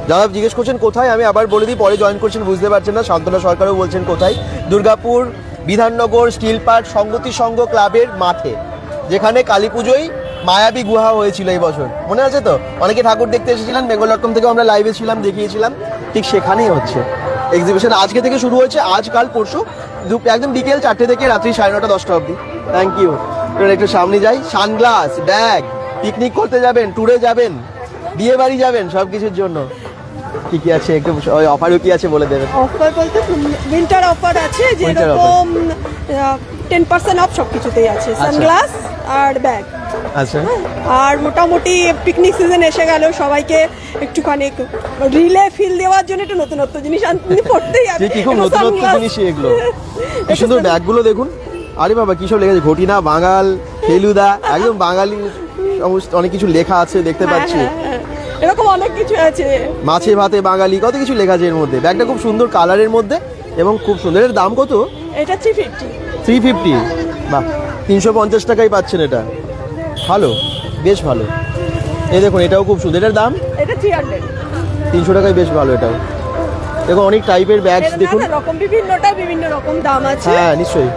যারা জিজ্ঞেস করছেন কোথায়, আমি আবার বলে দিই, পরে জয়েন করছেন বুঝতে পারছেন না, শান্তনা সরকারও বলছেন কোথায়। দুর্গাপুর বিধাননগর স্টিল পার্ক সংগতি সংঘ ক্লাবের মাঠে, যেখানে কালী পুজোয় মায়াবী গুহা হয়েছিল এই বছর, মনে আছে তো? অনেকে ঠাকুর দেখতে এসেছিলেন, বেঙ্গল.com থেকে আমরা লাইভে ছিলাম, দেখিয়েছিলাম। ঠিক সেখানেই হচ্ছে এক্সিবিশন। আজকে থেকে শুরু হয়েছে, আজ কাল পরশু, একদম বিকেল 4টে থেকে রাত্রি 9:30 10টা অবধি। Thank you. একটু সামনে যাই। সানগ্লাস, ব্যাগ, পিকনিক করতে যাবেন, ট্যুরে যাবেন, বিয়ে বাড়ি যাবেন, সব কিছুর জন্য কি কি আছে একটু অফারও কি আছে বলে দেবেন। অফার বলতে উইন্টার অফার আছে, যেরকম 10% অফ সব কিছুতেই আছে, সানগ্লাস আর ব্যাগ। আচ্ছা, আর মোটামুটি পিকনিক সিজন এসে গেল, সবাইকে একটুখানি রিলে ফিল দেওয়ার জন্য একটু নতুনত্ব জিনিস আনতে পড়তেই আছে। কি খুব নতুনত্ব জিনিস এগুলো, কি সুন্দর ব্যাগগুলো দেখুন। আরে বাবা কি সব লেখা আছে, ঘটিনা বাঙাল, ফেলুদা, একদম বাঙালি সমস্ত অনেক কিছু লেখা আছে দেখতে পাচ্ছি। এরকম অনেক কিছু আছে, মাছে ভাতে বাঙালি, কত কিছু লেখা আছে এর মধ্যে। ব্যাগটা খুব সুন্দর কালারের মধ্যে এবং খুব সুন্দর। এর দাম কত? এটা 350। 350, বাহ, 350 টাকায় পাচ্ছেন এটা, ভালো, বেশ ভালো। এই দেখুন এটাও খুব সুন্দর, এটার দাম? এটা 300। 300 টাকায় বেশ ভালো এটাও। দেখুন অনেক টাইপের ব্যাগ দেখুন, বিভিন্নটা বিভিন্ন রকম দাম আছে। হ্যাঁ নিশ্চয়ই।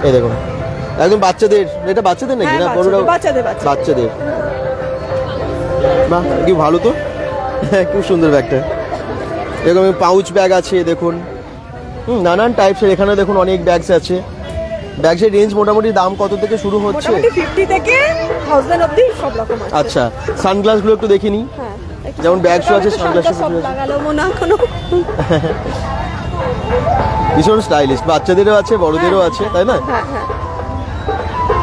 এই দেখুন একদম বাচ্চাদের, এটা বাচ্চাদের নাকি না বড়রা? বাচ্চাদের। বাহ কি ভালো তো, খুব সুন্দর ব্যাগটা। এরকম পাউচ ব্যাগ আছে দেখুন, নানান টাইপসের। এখানে দেখুন অনেক ব্যাগস আছে। ব্যাগসের রেঞ্জ মোটামুটি দাম কত থেকে শুরু হচ্ছে? 50 থেকে 1000 অবধি সব রকম আছে। আচ্ছা, সানগ্লাসগুলো একটু দেখে নিই। যেমন ব্যাগ শো আছে, সানগ্লাস লাগালো মনে এখনো ভীষণ স্টাইলিশ। বাচ্চাদেরও আছে, বড়দেরও আছে, তাই না?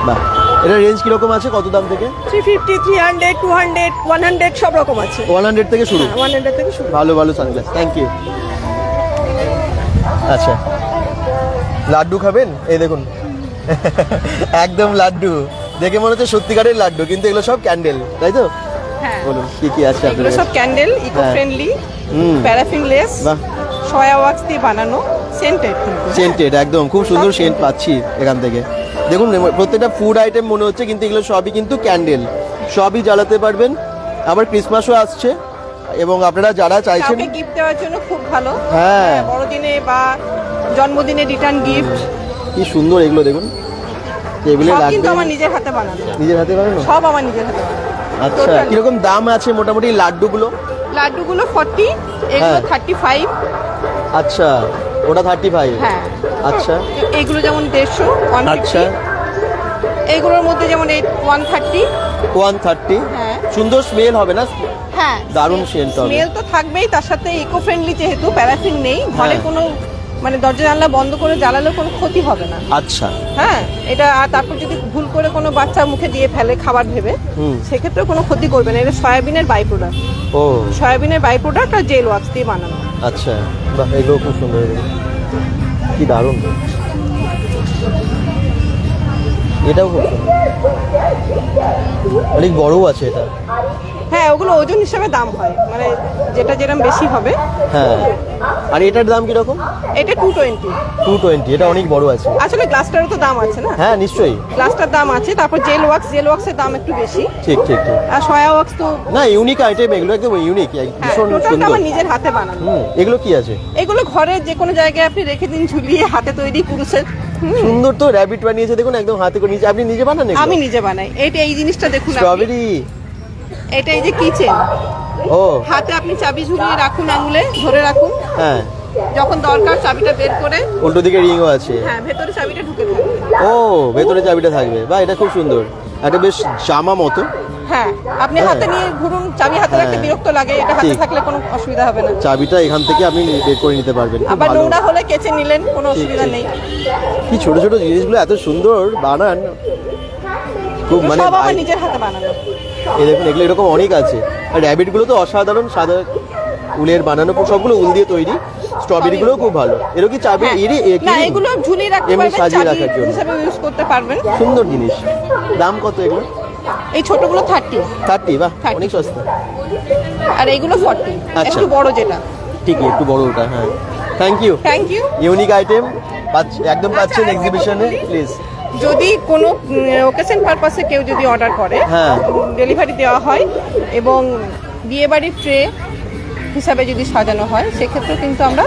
বাহ, এটা রেঞ্জ কিরকম আছে, কত দাম থেকে? 350, 300, 200, 100 সব রকম আছে। 100 থেকে শুরু? 100 থেকে শুরু। ভালো ভালো সানগ্লাস, থ্যাংক ইউ। আচ্ছা, লাড্ডু খাবেন? এই দেখুন একদম লাড্ডু, দেখে মনে হচ্ছে সত্যিকারের লাড্ডু, কিন্তু এগুলো সব ক্যান্ডেল, তাই তো? হ্যাঁ, বলুন কি কি আছে এগুলো আপনাদের? সব candle, eco friendly, paraffin less, soy wax দিয়ে বানানো, সেন্টেড। সেন্টেড, একদম খুব সুন্দর সেন্ট পাচ্ছি এখান থেকে। দেখুন প্রত্যেকটা ফুড আইটেম মনে হচ্ছে, কিন্তু এগুলো সবই কিন্তু ক্যান্ডেল, সবই জ্বালাতে পারবেন। আবার ক্রিসমাসও আসছে, এবং আপনারা যারা চাইছেন গিফট দেওয়ার জন্য খুব ভালো। হ্যাঁ, বড়দিনে বা জন্মদিনে রিটার্ন গিফট। কি সুন্দর এগুলো দেখুন, টেবিলে রাখবেন। কিন্তু আমার নিজের হাতে বানানো। নিজের হাতে বানানো? সব আমার নিজের হাতে বানানো। আচ্ছা, কিরকম দাম আছে মোটামুটি লাড্ডুগুলো? লাড্ডুগুলো 40, এগুলো 35। আচ্ছা, ওটা 35? হ্যাঁ। আচ্ছা, এগুলো যেমন 150, 150। আচ্ছা, এইগুলোর মধ্যে যেমন 130। 130? হ্যাঁ। সুন্দর স্মেল হবে না? হ্যাঁ, দারুণ সেন্ট হবে। স্মেল তো থাকবেই, তার সাথে ইকো ফ্রেন্ডলি, যেহেতু প্যারাফিন নেই, ঘরে কোনো মানে দরজা জানলা বন্ধ করে জ্বালালেও কোনো ক্ষতি হবে না। আচ্ছা, হ্যাঁ, এটা। আর তারপর যদি ভুল করে কোনো বাচ্চা মুখে দিয়ে ফেলে খাবার ভেবে, সেক্ষেত্রে কোনো ক্ষতি করবে না। এটা সয়াবিনের বাই প্রোডাক্ট। ও, সয়াবিনের বাই প্রোডাক্ট আর জেল ওয়াক্স দিয়ে বানানো। আচ্ছা, বাহ, এগুলো খুব সুন্দর, কি দারুণ। এটাও খুব সুন্দর, অনেক বড়ও আছে এটা। হ্যাঁ, ওগুলো ওজন হিসাবে দাম হয়, মানে যেটা যেরকম বেশি হবে। হ্যাঁ, আর এটার দাম কিরকম? এটা 220। 220, এটা অনেক বড় আছে। আসলে গ্লাসটারও তো দাম আছে না? হ্যাঁ নিশ্চয়ই, গ্লাসটার দাম আছে। তারপর জেল ওয়াক্সের দাম একটু বেশি। ঠিক ঠিক ঠিক। আর সয়া ওয়াক্স তো না, ইউনিক আইটেম এগুলো, একদম ইউনিক, ভীষণ সুন্দর। আমার নিজের হাতে বানানো। এগুলো কি আছে? এগুলো ঘরে যে কোনো জায়গায় আপনি রেখে দিন, ঝুলিয়ে, হাতে তৈরি পুরুষের। সুন্দর তো, র্যাবিট বানিয়েছে দেখুন, একদম হাতে করে নিচে। আপনি নিজে বানান? আমি নিজে বানাই। এই জিনিসটা দেখুন, স্ট্রবেরি। এটা এই যে কিচেন, ও, হাতে আপনি চাবি ঝুলিয়ে রাখুন, আঙুলে ধরে রাখুন। হ্যাঁ, যখন দরকার চাবিটা বের করে। উল্টো দিকে রিংও আছে। হ্যাঁ, ভেতরে চাবিটা ঢুকে থাকবে। ও, ভেতরে চাবিটা থাকবে, বাহ, এটা খুব সুন্দর। এটা বেশ জামা মতো। হ্যাঁ, আপনি হাতে নিয়ে ঘুরুন, চাবি হাতে রাখতে বিরক্ত লাগে, এটা হাতে থাকলে কোনো অসুবিধা হবে না। চাবিটা এখান থেকে আপনি বের করে নিতে পারবেন। আবার নোংরা হলে কেচে নিলেন, কোনো অসুবিধা নেই। কি ছোট ছোট জিনিসগুলো এত সুন্দর বানান, খুব মানে সব আমার নিজের হাতে বানানো। এই দেখুন, এগুলো এরকম অনেক আছে। আর র্যাবিট গুলো তো অসাধারণ, সাদা উলের বানানো, সবগুলো উল দিয়ে তৈরি। স্ট্রবেরি গুলো খুব ভালো। এর কি চাবি? না, এগুলো ঝুলিয়ে রাখতে পারবেন, সাজিয়ে রাখার জন্য হিসেবে ইউজ করতে পারবেন। সুন্দর জিনিস। দাম কত এগুলো? এই ছোটগুলো 30। বাহ, অনেক সস্তা। আর এইগুলো 40, একটু বড় যেটা। ঠিকই, একটু বড় ওটা। হ্যাঁ, থ্যাংক ইউ। ইউনিক আইটেম একদম পাচ্ছেন এক্সিবিশনে। প্লিজ, যদি কোনো ওকেশন পারপাসে কেউ যদি অর্ডার করে, ডেলিভারি দেওয়া হয়, এবং বিয়েবাড়ির ট্রে হিসাবে যদি সাজানো হয়, সেক্ষেত্রে কিন্তু আমরা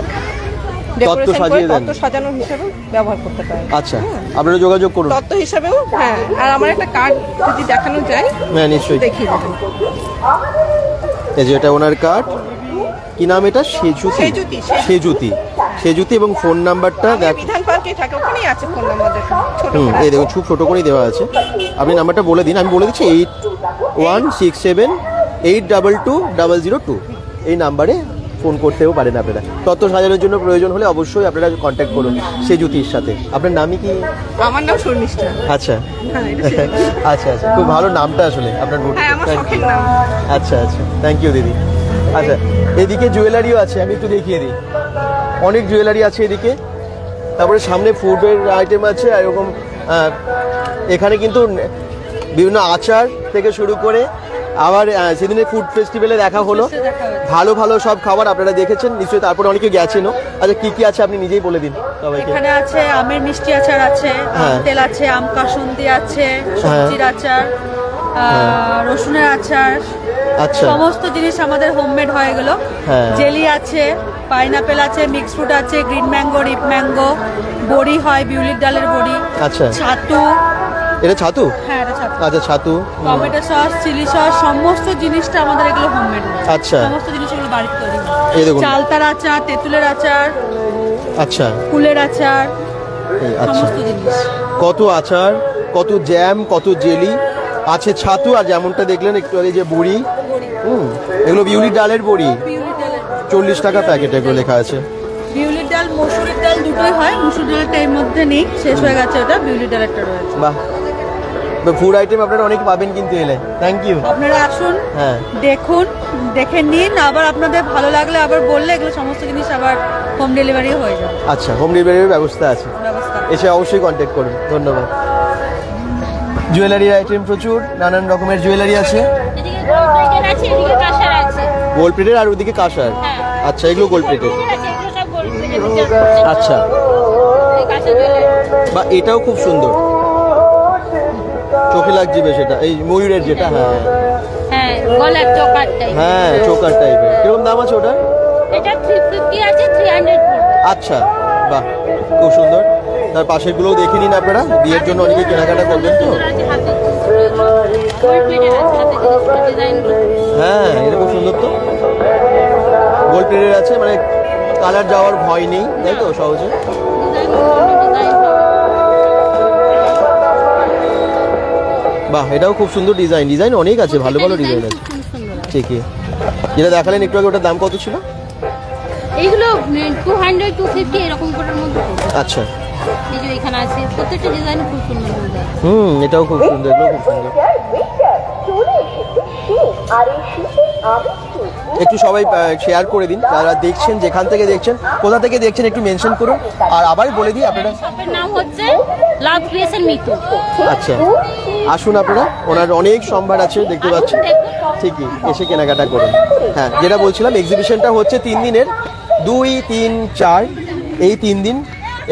ডেকোরেশন করে তত্ত্ব সাজানোর হিসাবে ব্যবহার করতে পারি। আচ্ছা, আপনারা যোগাযোগ করুন। তত্ত্ব হিসাবেও। হ্যাঁ, আর আমার একটা কার্ড যদি দেখানো যায়। হ্যাঁ নিশ্চয়ই, দেখিয়ে দেবেন। এই যে এটা ওনার কার্ড। কি নাম এটা? সেজুতি। এবং ফোন নাম্বারটা বিধান পার্কে থাকে, ওখানেই আছে ফোন নাম্বার। দেখুন, এই দেখুন, খুব ছোট করেই দেওয়া আছে। আপনি নাম্বারটা বলে দিন, আমি বলে দিচ্ছি 8167822002। এই নাম্বারে ফোন করতেও পারেন আপনারা। তত্ত্ব সাজানোর জন্য প্রয়োজন হলে অবশ্যই আপনারা কন্ট্যাক্ট করুন সেজুতির সাথে। আপনার নামই কি? আমার নাম শর্মিষ্ঠা। আচ্ছা আচ্ছা আচ্ছা, খুব ভালো নামটা আসলে আপনার। আচ্ছা আচ্ছা, থ্যাংক ইউ দিদি। আচ্ছা, এদিকে জুয়েলারিও আছে, আমি একটু দেখিয়ে দিই। অনেক জুয়েলারি আছে এদিকে, তারপরে সামনে ফুডের আইটেম আছে। এরকম এখানে কিন্তু বিভিন্ন আচার থেকে শুরু করে, আবার সেদিনে ফুড ফেস্টিভ্যালে দেখা হলো, ভালো ভালো সব খাবার আপনারা দেখেছেন নিশ্চয়ই, তারপরে অনেকে গেছেনও। আচ্ছা, কি কি আছে আপনি নিজেই বলে দিন সবাইকে। এখানে আছে আমের মিষ্টি আচার আছে, তেল আছে, আম কাসুন্দি আছে, সবজির আচার, রসুনের আচার, আচ্ছা, সমস্ত জিনিস আমাদের হোমমেড হয়ে গেল। জেলি আছে, পাইনাপেল আছে, মিক্স ফ্রুট আছে, গ্রিন ম্যাঙ্গো, রিপ ম্যাঙ্গো, বড়ি হয়, বিউলির ডালের বড়ি, আচ্ছা, ছাতু। এটা ছাতু? হ্যাঁ, এটা ছাতু। আচ্ছা, ছাতু, টমেটো সস, চিলি সস, সমস্ত জিনিসটা আমাদের এগুলো হোমমেড। আচ্ছা, সমস্ত জিনিসগুলো বাড়িতে তৈরি। এই দেখুন, চালতার আচার, তেঁতুলের আচার, আচ্ছা, কুলের আচার, আচ্ছা, সমস্ত জিনিস। কত আচার, কত জ্যাম, কত জেলি আছে, ছাতু, আর যেমনটা দেখলেন একটু আগে যে বড়ি, এগুলো বিউলির ডালের বড়ি, 40 টাকা প্যাকেট এগুলো লেখা আছে। বিউলির ডাল, মসুরির ডাল দুটোই হয়, মসুর ডালটা এর মধ্যে নেই, শেষ হয়ে গেছে, ওটা বিউলির ডালেরটা রয়েছে। বাহ, ফুড আইটেম আপনারা অনেক পাবেন কিন্তু এলে। Thank you. আপনারা আসুন, দেখুন, দেখে নিন, আবার আপনাদের ভালো লাগলে আবার বললে এগুলো সমস্ত জিনিস আবার হোম ডেলিভারি হয়ে যাবে। আচ্ছা, হোম ডেলিভারির ব্যবস্থা আছে, এসে অবশ্যই কন্ট্যাক্ট করুন। ধন্যবাদ। জুয়েলারি আইটেম প্রচুর, নানান রকমের জুয়েলারি আছে। গোল্ড প্লেটের আর ওদিকে কাঁসার। আচ্ছা, এগুলো গোল্ড প্লেটের। আচ্ছা, বা এটাও খুব সুন্দর, চোখে লাগছে বেশ। এটা এই ময়ূরের যেটা, হ্যাঁ, চোকার টাইপের। কিরকম দাম আছে ওটা? আচ্ছা, বাহ, খুব সুন্দর। তার পাশের গুলোও দেখে নিন আপনারা, বিয়ের জন্য অনেকে কেনাকাটা করবেন তো। হ্যাঁ, এটা খুব সুন্দর তো, গোল্ড প্লেটের আছে, মানে কালার যাওয়ার ভয় নেই, তাই তো, সহজে। বাহ, এটাও খুব সুন্দর ডিজাইন। ডিজাইন অনেক আছে, ভালো ভালো ডিজাইন আছে। ঠিকই, যেটা দেখালেন একটু আগে, ওটার দাম কত ছিল? এইগুলো 200 250 এরকম কোটার মধ্যে। আচ্ছা, এই যে এখানে আছে, প্রত্যেকটা ডিজাইন খুব সুন্দর। এটাও খুব সুন্দর, এগুলো খুব সুন্দর। একটু সবাই শেয়ার করে দিন, যারা দেখছেন, যেখান থেকে দেখছেন, কোথা থেকে দেখছেন, একটু মেনশন করুন। আর আবার বলে দিই, আপনারা শপের নাম হচ্ছে লাভ ক্রিয়েশন মিতু। আচ্ছা, আসুন আপনারা, ওনার অনেক সম্ভার আছে দেখতে পাচ্ছেন। ঠিকই, এসে কেনাকাটা করুন। হ্যাঁ, যেটা বলছিলাম, এক্সিবিশনটা হচ্ছে 3 দিনের, 2, 3, 4 এই 3 দিন,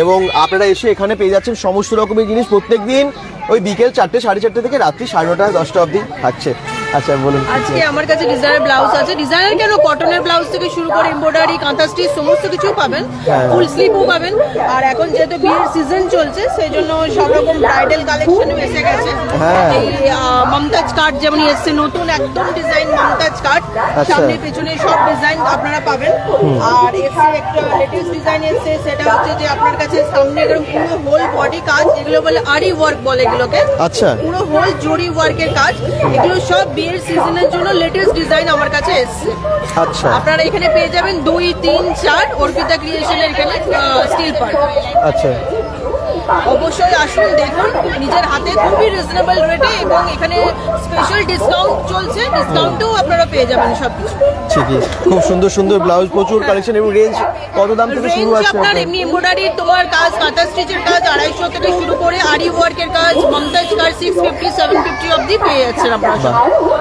এবং আপনারা এসে এখানে পেয়ে যাচ্ছেন সমস্ত রকমের জিনিস। প্রত্যেক দিন ওই বিকেল 4টে, 4:30 থেকে রাত্রি 9:30, 10টা অবধি থাকছে। আচ্ছা, বলুন। আজকে আমার কাছে ডিজাইনার ব্লাউজ আছে, ডিজাইনার কেন, কটনের ব্লাউজ থেকে শুরু করে এমব্রয়ডারি, কাঁথা স্টিচ, সমস্ত কিছু পাবেন, ফুল স্লিভও পাবেন। আর এখন যেহেতু বিয়ের সিজন চলছে, সেই জন্য সব রকম ব্রাইডাল কালেকশনও এসে গেছে। এই মমতাজ কাট যেমন এসছে, নতুন একদম ডিজাইন মমতাজ কাট, সামনে পেছনে সব ডিজাইন আপনারা পাবেন। আর এসে একটা লেটেস্ট ডিজাইন এসছে, সেটা হচ্ছে যে আপনার কাছে সামনে এরকম পুরো হোল বডি কাজ, এগুলো বলে আরি ওয়ার্ক বলে এগুলোকে। আচ্ছা, পুরো হোল জরি ওয়ার্কের কাজ, এগুলো সব বিয়ের সিজনের জন্য লেটেস্ট ডিজাইন আমার কাছে এসছে। আচ্ছা, আপনারা এখানে পেয়ে যাবেন 2, 3, 4 অর্পিতা ক্রিয়েশনের এখানে স্টিল পার্ট। আচ্ছা, অবশ্যই আসুন, দেখুন নিজের হাতে, খুবই রিজনেবল রেটে, এবং এখানে স্পেশাল ডিসকাউন্ট চলছে, ডিসকাউন্টও আপনারা পেয়ে যাবেন সবকিছু। ঠিকই, খুব সুন্দর সুন্দর ব্লাউজ, প্রচুর কালেকশন। এবং রেঞ্জ কত দাম থেকে শুরু আছে? আপনার এমনি এমব্রয়ডারি তোমার কাজ, কাঁথা স্টিচের কাজ 250 থেকে শুরু করে আরি ওয়ার্কের কাজ, মমতাজ কাজ 650 750 অবধি পেয়ে যাচ্ছেন আপনারা।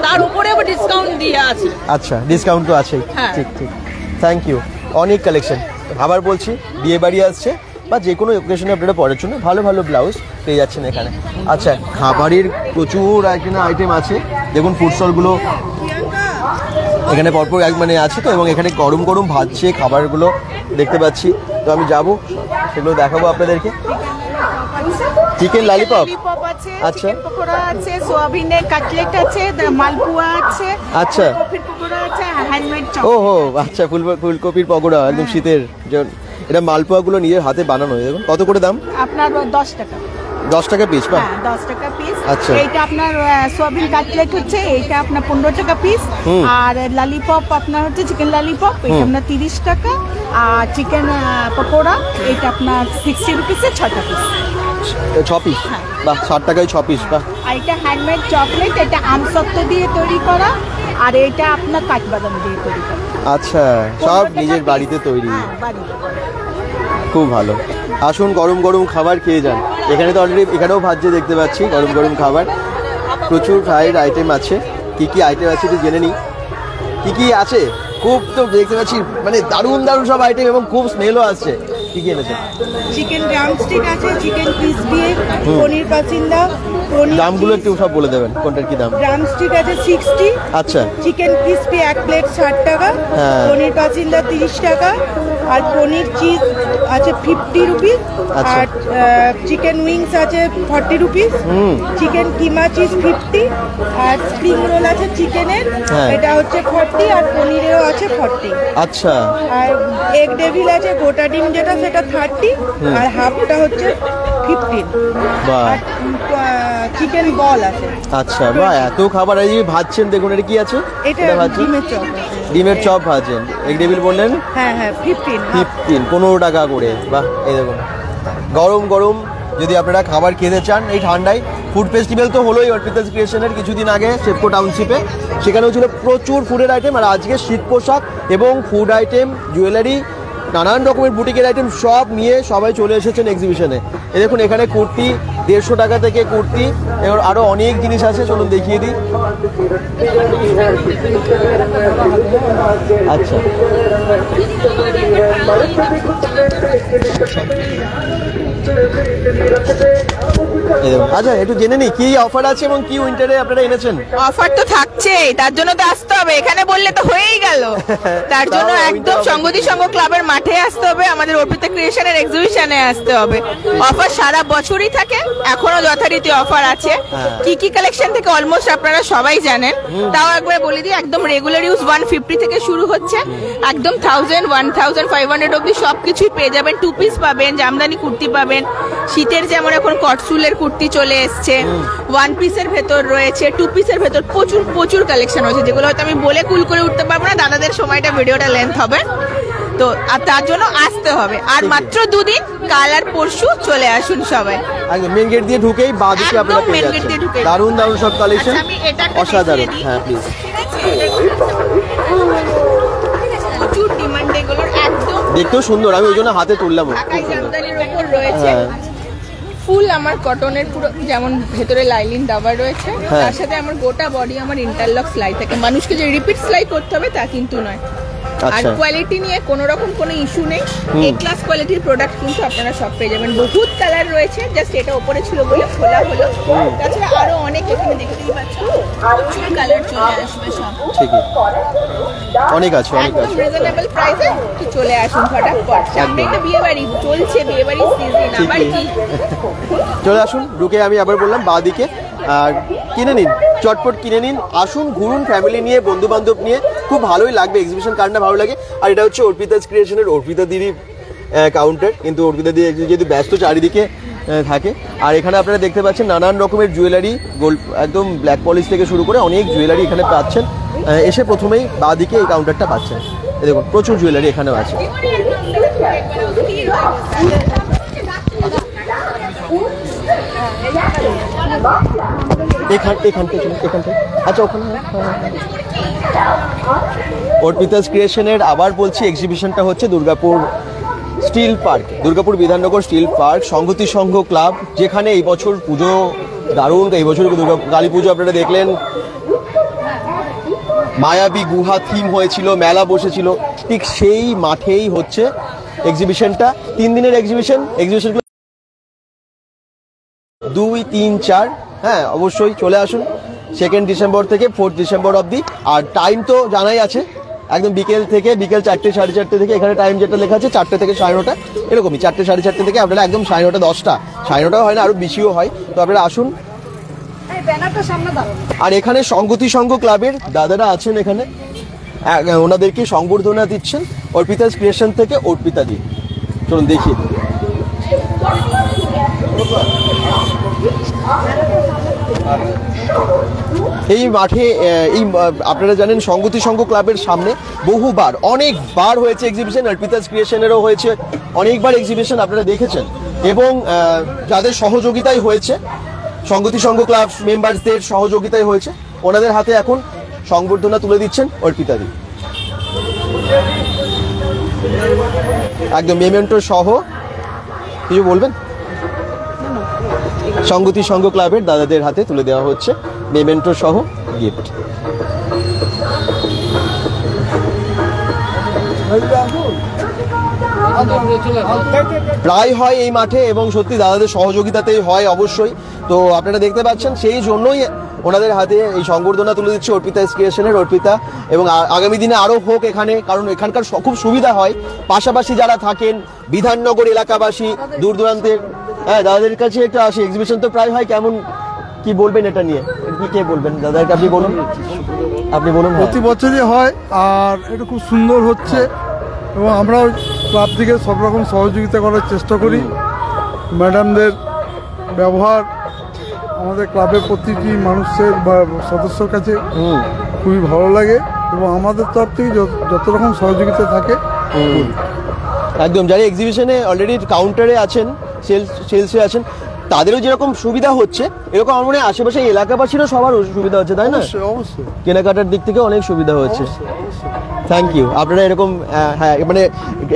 তার উপরে আবার ডিসকাউন্ট দিয়ে আছে। আচ্ছা, ডিসকাউন্ট তো আছেই। ঠিক ঠিক, থ্যাংক ইউ। অনেক কালেকশন, আবার বলছি, বিয়ে বাড়ি আসছে বা যে কোনো অকেশনে আপনারা পরার জন্য ভালো ভালো ব্লাউজ পেয়ে যাচ্ছেন এখানে। আচ্ছা, খাবারের প্রচুর আইটেম আছে, দেখুন ফুড স্টলগুলো এখানে পরপর মানে আছে তো, এবং এখানে গরম গরম ভাজছে খাবারগুলো দেখতে পাচ্ছি। তো আমি যাব, সেগুলো দেখাবো আপনাদেরকে। চিকেন ললিপপ আছে, আচ্ছা, চিকেন পকোড়া আছে, সোয়াবিনের কাটলেট আছে, মালপোয়া আছে, আচ্ছা, ফুলকপির পকোড়া আছে, হ্যান্ডমেড চপ। ওহো, আচ্ছা, ফুলকপির পকোড়া একদম শীতের। এটা মালপোয়াগুলো নিজের হাতে বানানো। দেখুন কত করে দাম? আপনার 10 টাকা। 10 টাকা পিস। হ্যাঁ 10 টাকা পিস। আচ্ছা, এইটা আপনার সোয়াবিন কাটলেট হচ্ছে, এইটা আপনার 15 টাকা পিস। আর ললিপপ আপনার হচ্ছে চিকেন ললিপপ, এটা আপনার 30 টাকা। আর চিকেন পকোড়া এটা আপনার 60 রুপিসে 6টা পিস। 6 পিস, বাহ 60 টাকায় 6 পিস, বাহ। আর এটা হ্যান্ডমেড চকলেট, এটা আমসত্ত্ব দিয়ে তৈরি করা, আর এটা আপনার কাঠবাদাম দিয়ে তৈরি করা। আচ্ছা, সব নিজের বাড়িতে তৈরি, খুব ভালো। আসুন গরম গরম খাবার খেয়ে যান। এখানে তো অলরেডি এখানেও ভাজছে দেখতে পাচ্ছি, গরম গরম খাবার, প্রচুর ফ্রাইড আইটেম আছে। কি কি আইটেম আছে একটু জেনে নিই, কি কি আছে। খুব তো দেখতে পাচ্ছি মানে দারুণ দারুণ সব আইটেম, এবং খুব স্মেলও আসছে। কি কি এনেছে? চিকেন ড্রামস্টিক আছে, চিকেন ক্রিসপি, পনির পাচিন্দা। দামগুলো একটু সব বলে দেবেন, কোনটার কি দাম? ড্রামস্টিক আছে 60। আচ্ছা। চিকেন ক্রিসপি 1 প্লেট 60 টাকা। পনির পাচিন্দা 30 টাকা। আর পনির চিজ আছে 50 রুপিস। আর চিকেন উইংস আছে 40 রুপিস। চিকেন কিমা চিজ 50। আর স্প্রিং রোল আছে চিকেনের, এটা হচ্ছে 40। আর পনিরেরও আছে 40। আচ্ছা। আর এগ ডেভিল আছে গোটা ডিম যেটা, সেটা 30। আর হাফটা হচ্ছে 15। বাহ। চিকেন বল আছে। আচ্ছা, বাহ, এত খাবার এই ভাজছেন, দেখুন এটা কি আছে? এটা ডিমের চপ। ডিমের চপ ভাজেন। এগ ডেভিল বললেন? হ্যাঁ হ্যাঁ 15 15 টাকা করে, বাহ। এই দেখুন গরম গরম যদি আপনারা খাবার খেতে চান এই ঠান্ডায়। ফুড ফেস্টিভ্যাল তো হলোই অর্পিতাস ক্রিয়েশনের কিছুদিন আগে সেপকো টাউনশিপে, সেখানেও ছিল প্রচুর ফুডের আইটেম। আর আজকে শীত পোশাক এবং ফুড আইটেম, জুয়েলারি, নানান রকমের বুটিকের আইটেম সব নিয়ে সবাই চলে এসেছেন এক্সিবিশনে। এই দেখুন এখানে কুর্তি 150 টাকা থেকে কুর্তি, এবার আরও অনেক জিনিস আছে, চলুন দেখিয়ে দিই। আচ্ছা, আচ্ছা একটু জেনে নি কি অফার আছে এবং কি উইন্টারে আপনারা এনেছেন। অফার তো থাকছেই, তার জন্য তো আসতে হবে, এখানে বললে তো হয়েই গেল। তার জন্য একদম সংগতি সংঘ ক্লাবের মাঠে আসতে হবে, আমাদের অর্পিতা ক্রিয়েশনের এক্সিবিশনে আসতে হবে। অফার সারা বছরই থাকে, এখনো যথারীতি অফার আছে। কি কি কালেকশন থেকে অলমোস্ট আপনারা সবাই জানেন, তাও একবার বলে দিই। একদম রেগুলার ইউজ 150 থেকে শুরু হচ্ছে, একদম 1000, 1500 অব্দি সবকিছুই পেয়ে যাবেন। 2 পিস পাবেন, জামদানি কুর্তি পাবেন, শীতের যেমন এখন কটসুলের কুর্তি চলে এসছে, 1 পিসের ভেতর রয়েছে, 2 পিসের ভেতর প্রচুর প্রচুর কালেকশন রয়েছে, যেগুলো হয়তো আমি বলে কুল করে উঠতে পারবো না, দাদাদের সময়টা ভিডিওটা লেন্থ হবে তো, আর তার জন্য আসতে হবে। আর মাত্র 2 দিন, কাল আর পরশু চলে আসুন সবাই। একদম মেন গেট দিয়ে ঢুকেই বাদিকে আপনারা পেয়ে যাচ্ছেন দারুণ দারুণ সব কালেকশন, অসাধারণ। হ্যাঁ প্লিজ। প্রচুর ডিমান্ড এগুলোর, একদম দেখতেও সুন্দর, আমি ওই জন্য হাতে তুললাম। জামদানির উপর রয়েছে ফুল আমার কটনের, পুরো যেমন ভেতরে লাইলিন দেওয়া রয়েছে, তার সাথে আমার গোটা বডি আমার ইন্টারলক সেলাই থাকে। মানুষকে যে রিপিট সেলাই করতে হবে তা কিন্তু নয়। আর কোয়ালিটি নিয়ে কোনো রকম কোনো ইস্যু নেই, এ ক্লাস কোয়ালিটির প্রোডাক্ট কিন্তু আপনারা সব পেয়ে যাবেন। বহুত কালার রয়েছে, জাস্ট এটা উপরে ছিল বলে খোলা হলো, তাছাড়া আরো অনেক এখানে দেখতেই পাচ্ছেন প্রচুর কালার চলে আসবে সব। ঠিকই, অনেক আছে, অনেক আছে। রিজনেবল প্রাইসে কি চলে আসুন ফটাফট, সামনে একটা বিয়ে বাড়ি চলছে, বিয়ে বাড়ির সিজন, আবার কি চলে আসুন। ঢুকে আমি আবার বললাম বাদিকে, আর কিনে নিন, চটপট কিনে নিন, আসুন ঘুরুন ফ্যামিলি নিয়ে, বন্ধু বান্ধব নিয়ে, খুব ভালোই লাগবে। এক্সিবিশন কার্ডটা ভালো লাগে। আর এটা হচ্ছে অর্পিতাস ক্রিয়েশনের অর্পিতা দিদি কাউন্টার, কিন্তু অর্পিতা দিদি যেহেতু ব্যস্ত চারিদিকে থাকে। আর এখানে আপনারা দেখতে পাচ্ছেন নানান রকমের জুয়েলারি, গোল্ড একদম ব্ল্যাক পলিশ থেকে শুরু করে অনেক জুয়েলারি এখানে পাচ্ছেন। এসে প্রথমেই বাদিকে এই কাউন্টারটা পাচ্ছেন, দেখুন প্রচুর জুয়েলারি এখানেও আছে। আচ্ছা ওখানে অর্পিতাস ক্রিয়েশনের আবার বলছি এক্সিবিশনটা হচ্ছে Durgapur steel park, Durgapur Bidhannagar steel park, Sangati Sangha club, যেখানে এই বছর পুজো দারুণ। এই বছর দুর্গা কালী পুজো আপনারা দেখলেন, মায়াবী গুহা থিম হয়েছিল, মেলা বসেছিল, ঠিক সেই মাঠেই হচ্ছে এক্সিবিশনটা। 3 দিনের এক্সিবিশন 2, 3, 4, হ্যাঁ অবশ্যই চলে আসুন 2 ডিসেম্বর থেকে 4 ডিসেম্বর অবধি। আর টাইম তো জানাই আছে, একদম বিকেল 4টে 4:30 থেকে, এখানে টাইম যেটা লেখা আছে 4টে থেকে 9:30 এরকমই, 4টে 4:30 থেকে আপনারা একদম 9:30 10টা, 9:30 হয় না, আরও বেশিও হয়, তো আপনারা আসুন। আর এখানে সংগতি সংঘ ক্লাবের দাদারা আছেন, এখানে ওনাদেরকে সংবর্ধনা দিচ্ছেন অর্পিতাস ক্রিয়েশন থেকে অর্পিতা দি। চলুন দেখিয়ে এই মাঠে আপনারা জানেন সংগতি সংঘ ক্লাবের সামনে বহুবার অনেকবার হয়েছে এক্সিবিশন, অর্পিতাস ক্রিয়েশনেরও হয়েছে অনেকবার এক্সিবিশন আপনারা দেখেছেন, এবং যাদের সহযোগিতায় হয়েছে সংগতি সংঘ ক্লাব মেম্বারদের সহযোগিতায় হয়েছে, ওনাদের হাতে এখন সংবর্ধনা তুলে দিচ্ছেন অর্পিতাদি। একদম মেমেন্টো সহ কিছু বলবেন? সংগতি সংঘ ক্লাবের দাদাদের হাতে তুলে দেওয়া হচ্ছে মেমেন্টো সহ গিফট। প্রায় হয় এই মাঠে এবং সত্যি দাদাদের সহযোগিতাতেই হয় অবশ্যই। তো আপনারা দেখতে পাচ্ছেন সেই জন্যই ওনাদের হাতে এই সংবর্ধনা তুলে দিচ্ছে অর্পিতা ক্রিয়েশনের অর্পিতা, এবং আগামী দিনে আরও হোক এখানে, কারণ এখানকার খুব সুবিধা হয়। পাশাপাশি যারা থাকেন বিধাননগর এলাকাবাসী দূর দূরান্তের, হ্যাঁ দাদাদের কাছে একটু আসি। এক্সিবিশন তো প্রায় হয়, কেমন কি বলবেন এটা নিয়ে? কে বলবেন দাদাকে? আপনি বলুন, আপনি বলুন। প্রতি বছরই হয় আর এটা খুব সুন্দর হচ্ছে, এবং আমরাও ক্লাব থেকে সব রকম সহযোগিতা করার চেষ্টা করি। ম্যাডামদের ব্যবহার আমাদের ক্লাবের প্রতিটি মানুষের বা সদস্যর কাছে খুবই ভালো লাগে, এবং আমাদের তরফ থেকে যত রকম সহযোগিতা থাকে। একদম, যারা এক্সিবিশনে অলরেডি কাউন্টারে আছেন, সেলসে আছেন, তাদেরও যেরকম সুবিধা হচ্ছে এরকম আমার মনে হয় আশেপাশে এলাকাবাসীরও সবার সুবিধা হচ্ছে, তাই না? অবশ্যই কেনাকাটার দিক থেকে অনেক সুবিধা হচ্ছে। Thank you. আপনারা এরকম হ্যাঁ মানে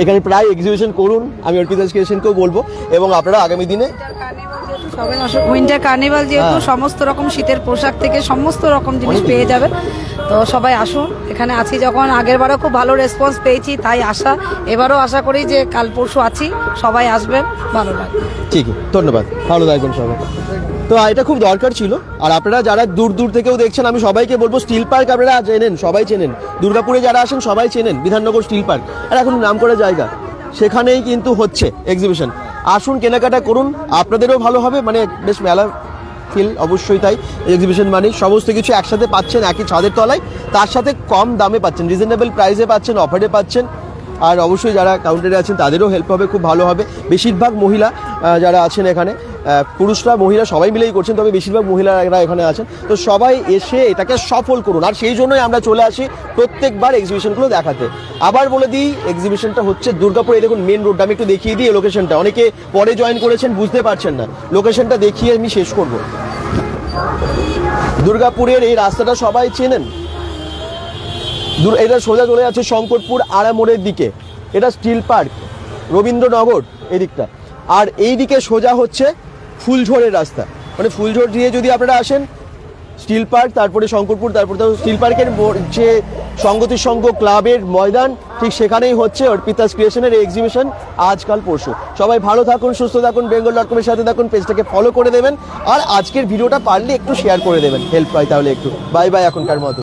এখানে প্রায় এক্সিবিশন করুন, আমি অর্পিতা ক্রিয়েশনকেও বলবো, এবং আপনারা আগামী দিনে উইন্টার কার্নিভাল যেহেতু সমস্ত রকম শীতের পোশাক থেকে সমস্ত রকম জিনিস পেয়ে যাবে, তো সবাই আসুন। এখানে আছি যখন, আগের বারও খুব ভালো রেসপন্স পেয়েছি, তাই আশা, এবারও আশা করি যে কাল পরশু আছি, সবাই আসবেন, ভালো লাগবে। ঠিক আছে, ধন্যবাদ, ভালো থাকবেন সবাই। তো এটা খুব দরকার ছিল। আর আপনারা যারা দূর দূর থেকেও দেখছেন, আমি সবাইকে বলবো স্টিল পার্ক আপনারা চেনেন, সবাই চেনেন, দুর্গাপুরে যারা আসেন সবাই চেনেন বিধাননগর স্টিল পার্ক, আর এখন নাম করা জায়গা, সেখানেই কিন্তু হচ্ছে এক্সিবিশন। আসুন, কেনাকাটা করুন, আপনাদেরও ভালো হবে, মানে বেশ মেলা ফিল অবশ্যই। তাই এক্সিবিশন মানে সমস্ত কিছু একসাথে পাচ্ছেন একই ছাদের তলায়, তার সাথে কম দামে পাচ্ছেন, রিজনেবল প্রাইসে পাচ্ছেন, অফারে পাচ্ছেন। আর অবশ্যই যারা কাউন্টারে আছেন তাদেরও হেল্প হবে, খুব ভালো হবে। বেশিরভাগ মহিলা যারা আছেন এখানে, পুরুষরা মহিলা সবাই মিলেই করছেন, তবে বেশিরভাগ মহিলারা এখানে আছেন। তো সবাই এসে এটাকে সফল করুন, আর সেই জন্যই আমরা চলে আসি প্রত্যেকবার এক্সিবিশনগুলো দেখাতে। আবার বলে দিই, এক্সিবিশনটা হচ্ছে দুর্গাপুরে। দেখুন মেন রোডটা আমি একটু দেখিয়ে দিই, লোকেশনটা অনেকে পরে জয়েন করেছেন বুঝতে পারছেন না, লোকেশনটা দেখিয়ে আমি শেষ করব। দুর্গাপুরের এই রাস্তাটা সবাই চেনেন, এটা সোজা চলে যাচ্ছে শঙ্করপুর আড়ামোড়ের দিকে, এটা স্টিল পার্ক, রবীন্দ্রনগর এদিকটা, আর এই দিকে সোজা হচ্ছে ফুলঝোড়ের রাস্তা। মানে ফুলঝোড় দিয়ে যদি আপনারা আসেন, স্টিল পার্ক, তারপরে শঙ্করপুর, তারপরে স্টিল পার্কের যে সংগতি সংঘ ক্লাবের ময়দান, ঠিক সেখানেই হচ্ছে অর্পিতাস ক্রিয়েশনের এই এক্সিবিশন আজকাল পরশু। সবাই ভালো থাকুন, সুস্থ থাকুন, bengal.com-এর সাথে থাকুন, পেজটাকে ফলো করে দেবেন, আর আজকের ভিডিওটা পারলে একটু শেয়ার করে দেবেন, হেল্প পাই তাহলে একটু। বাই বাই এখনকার মতো।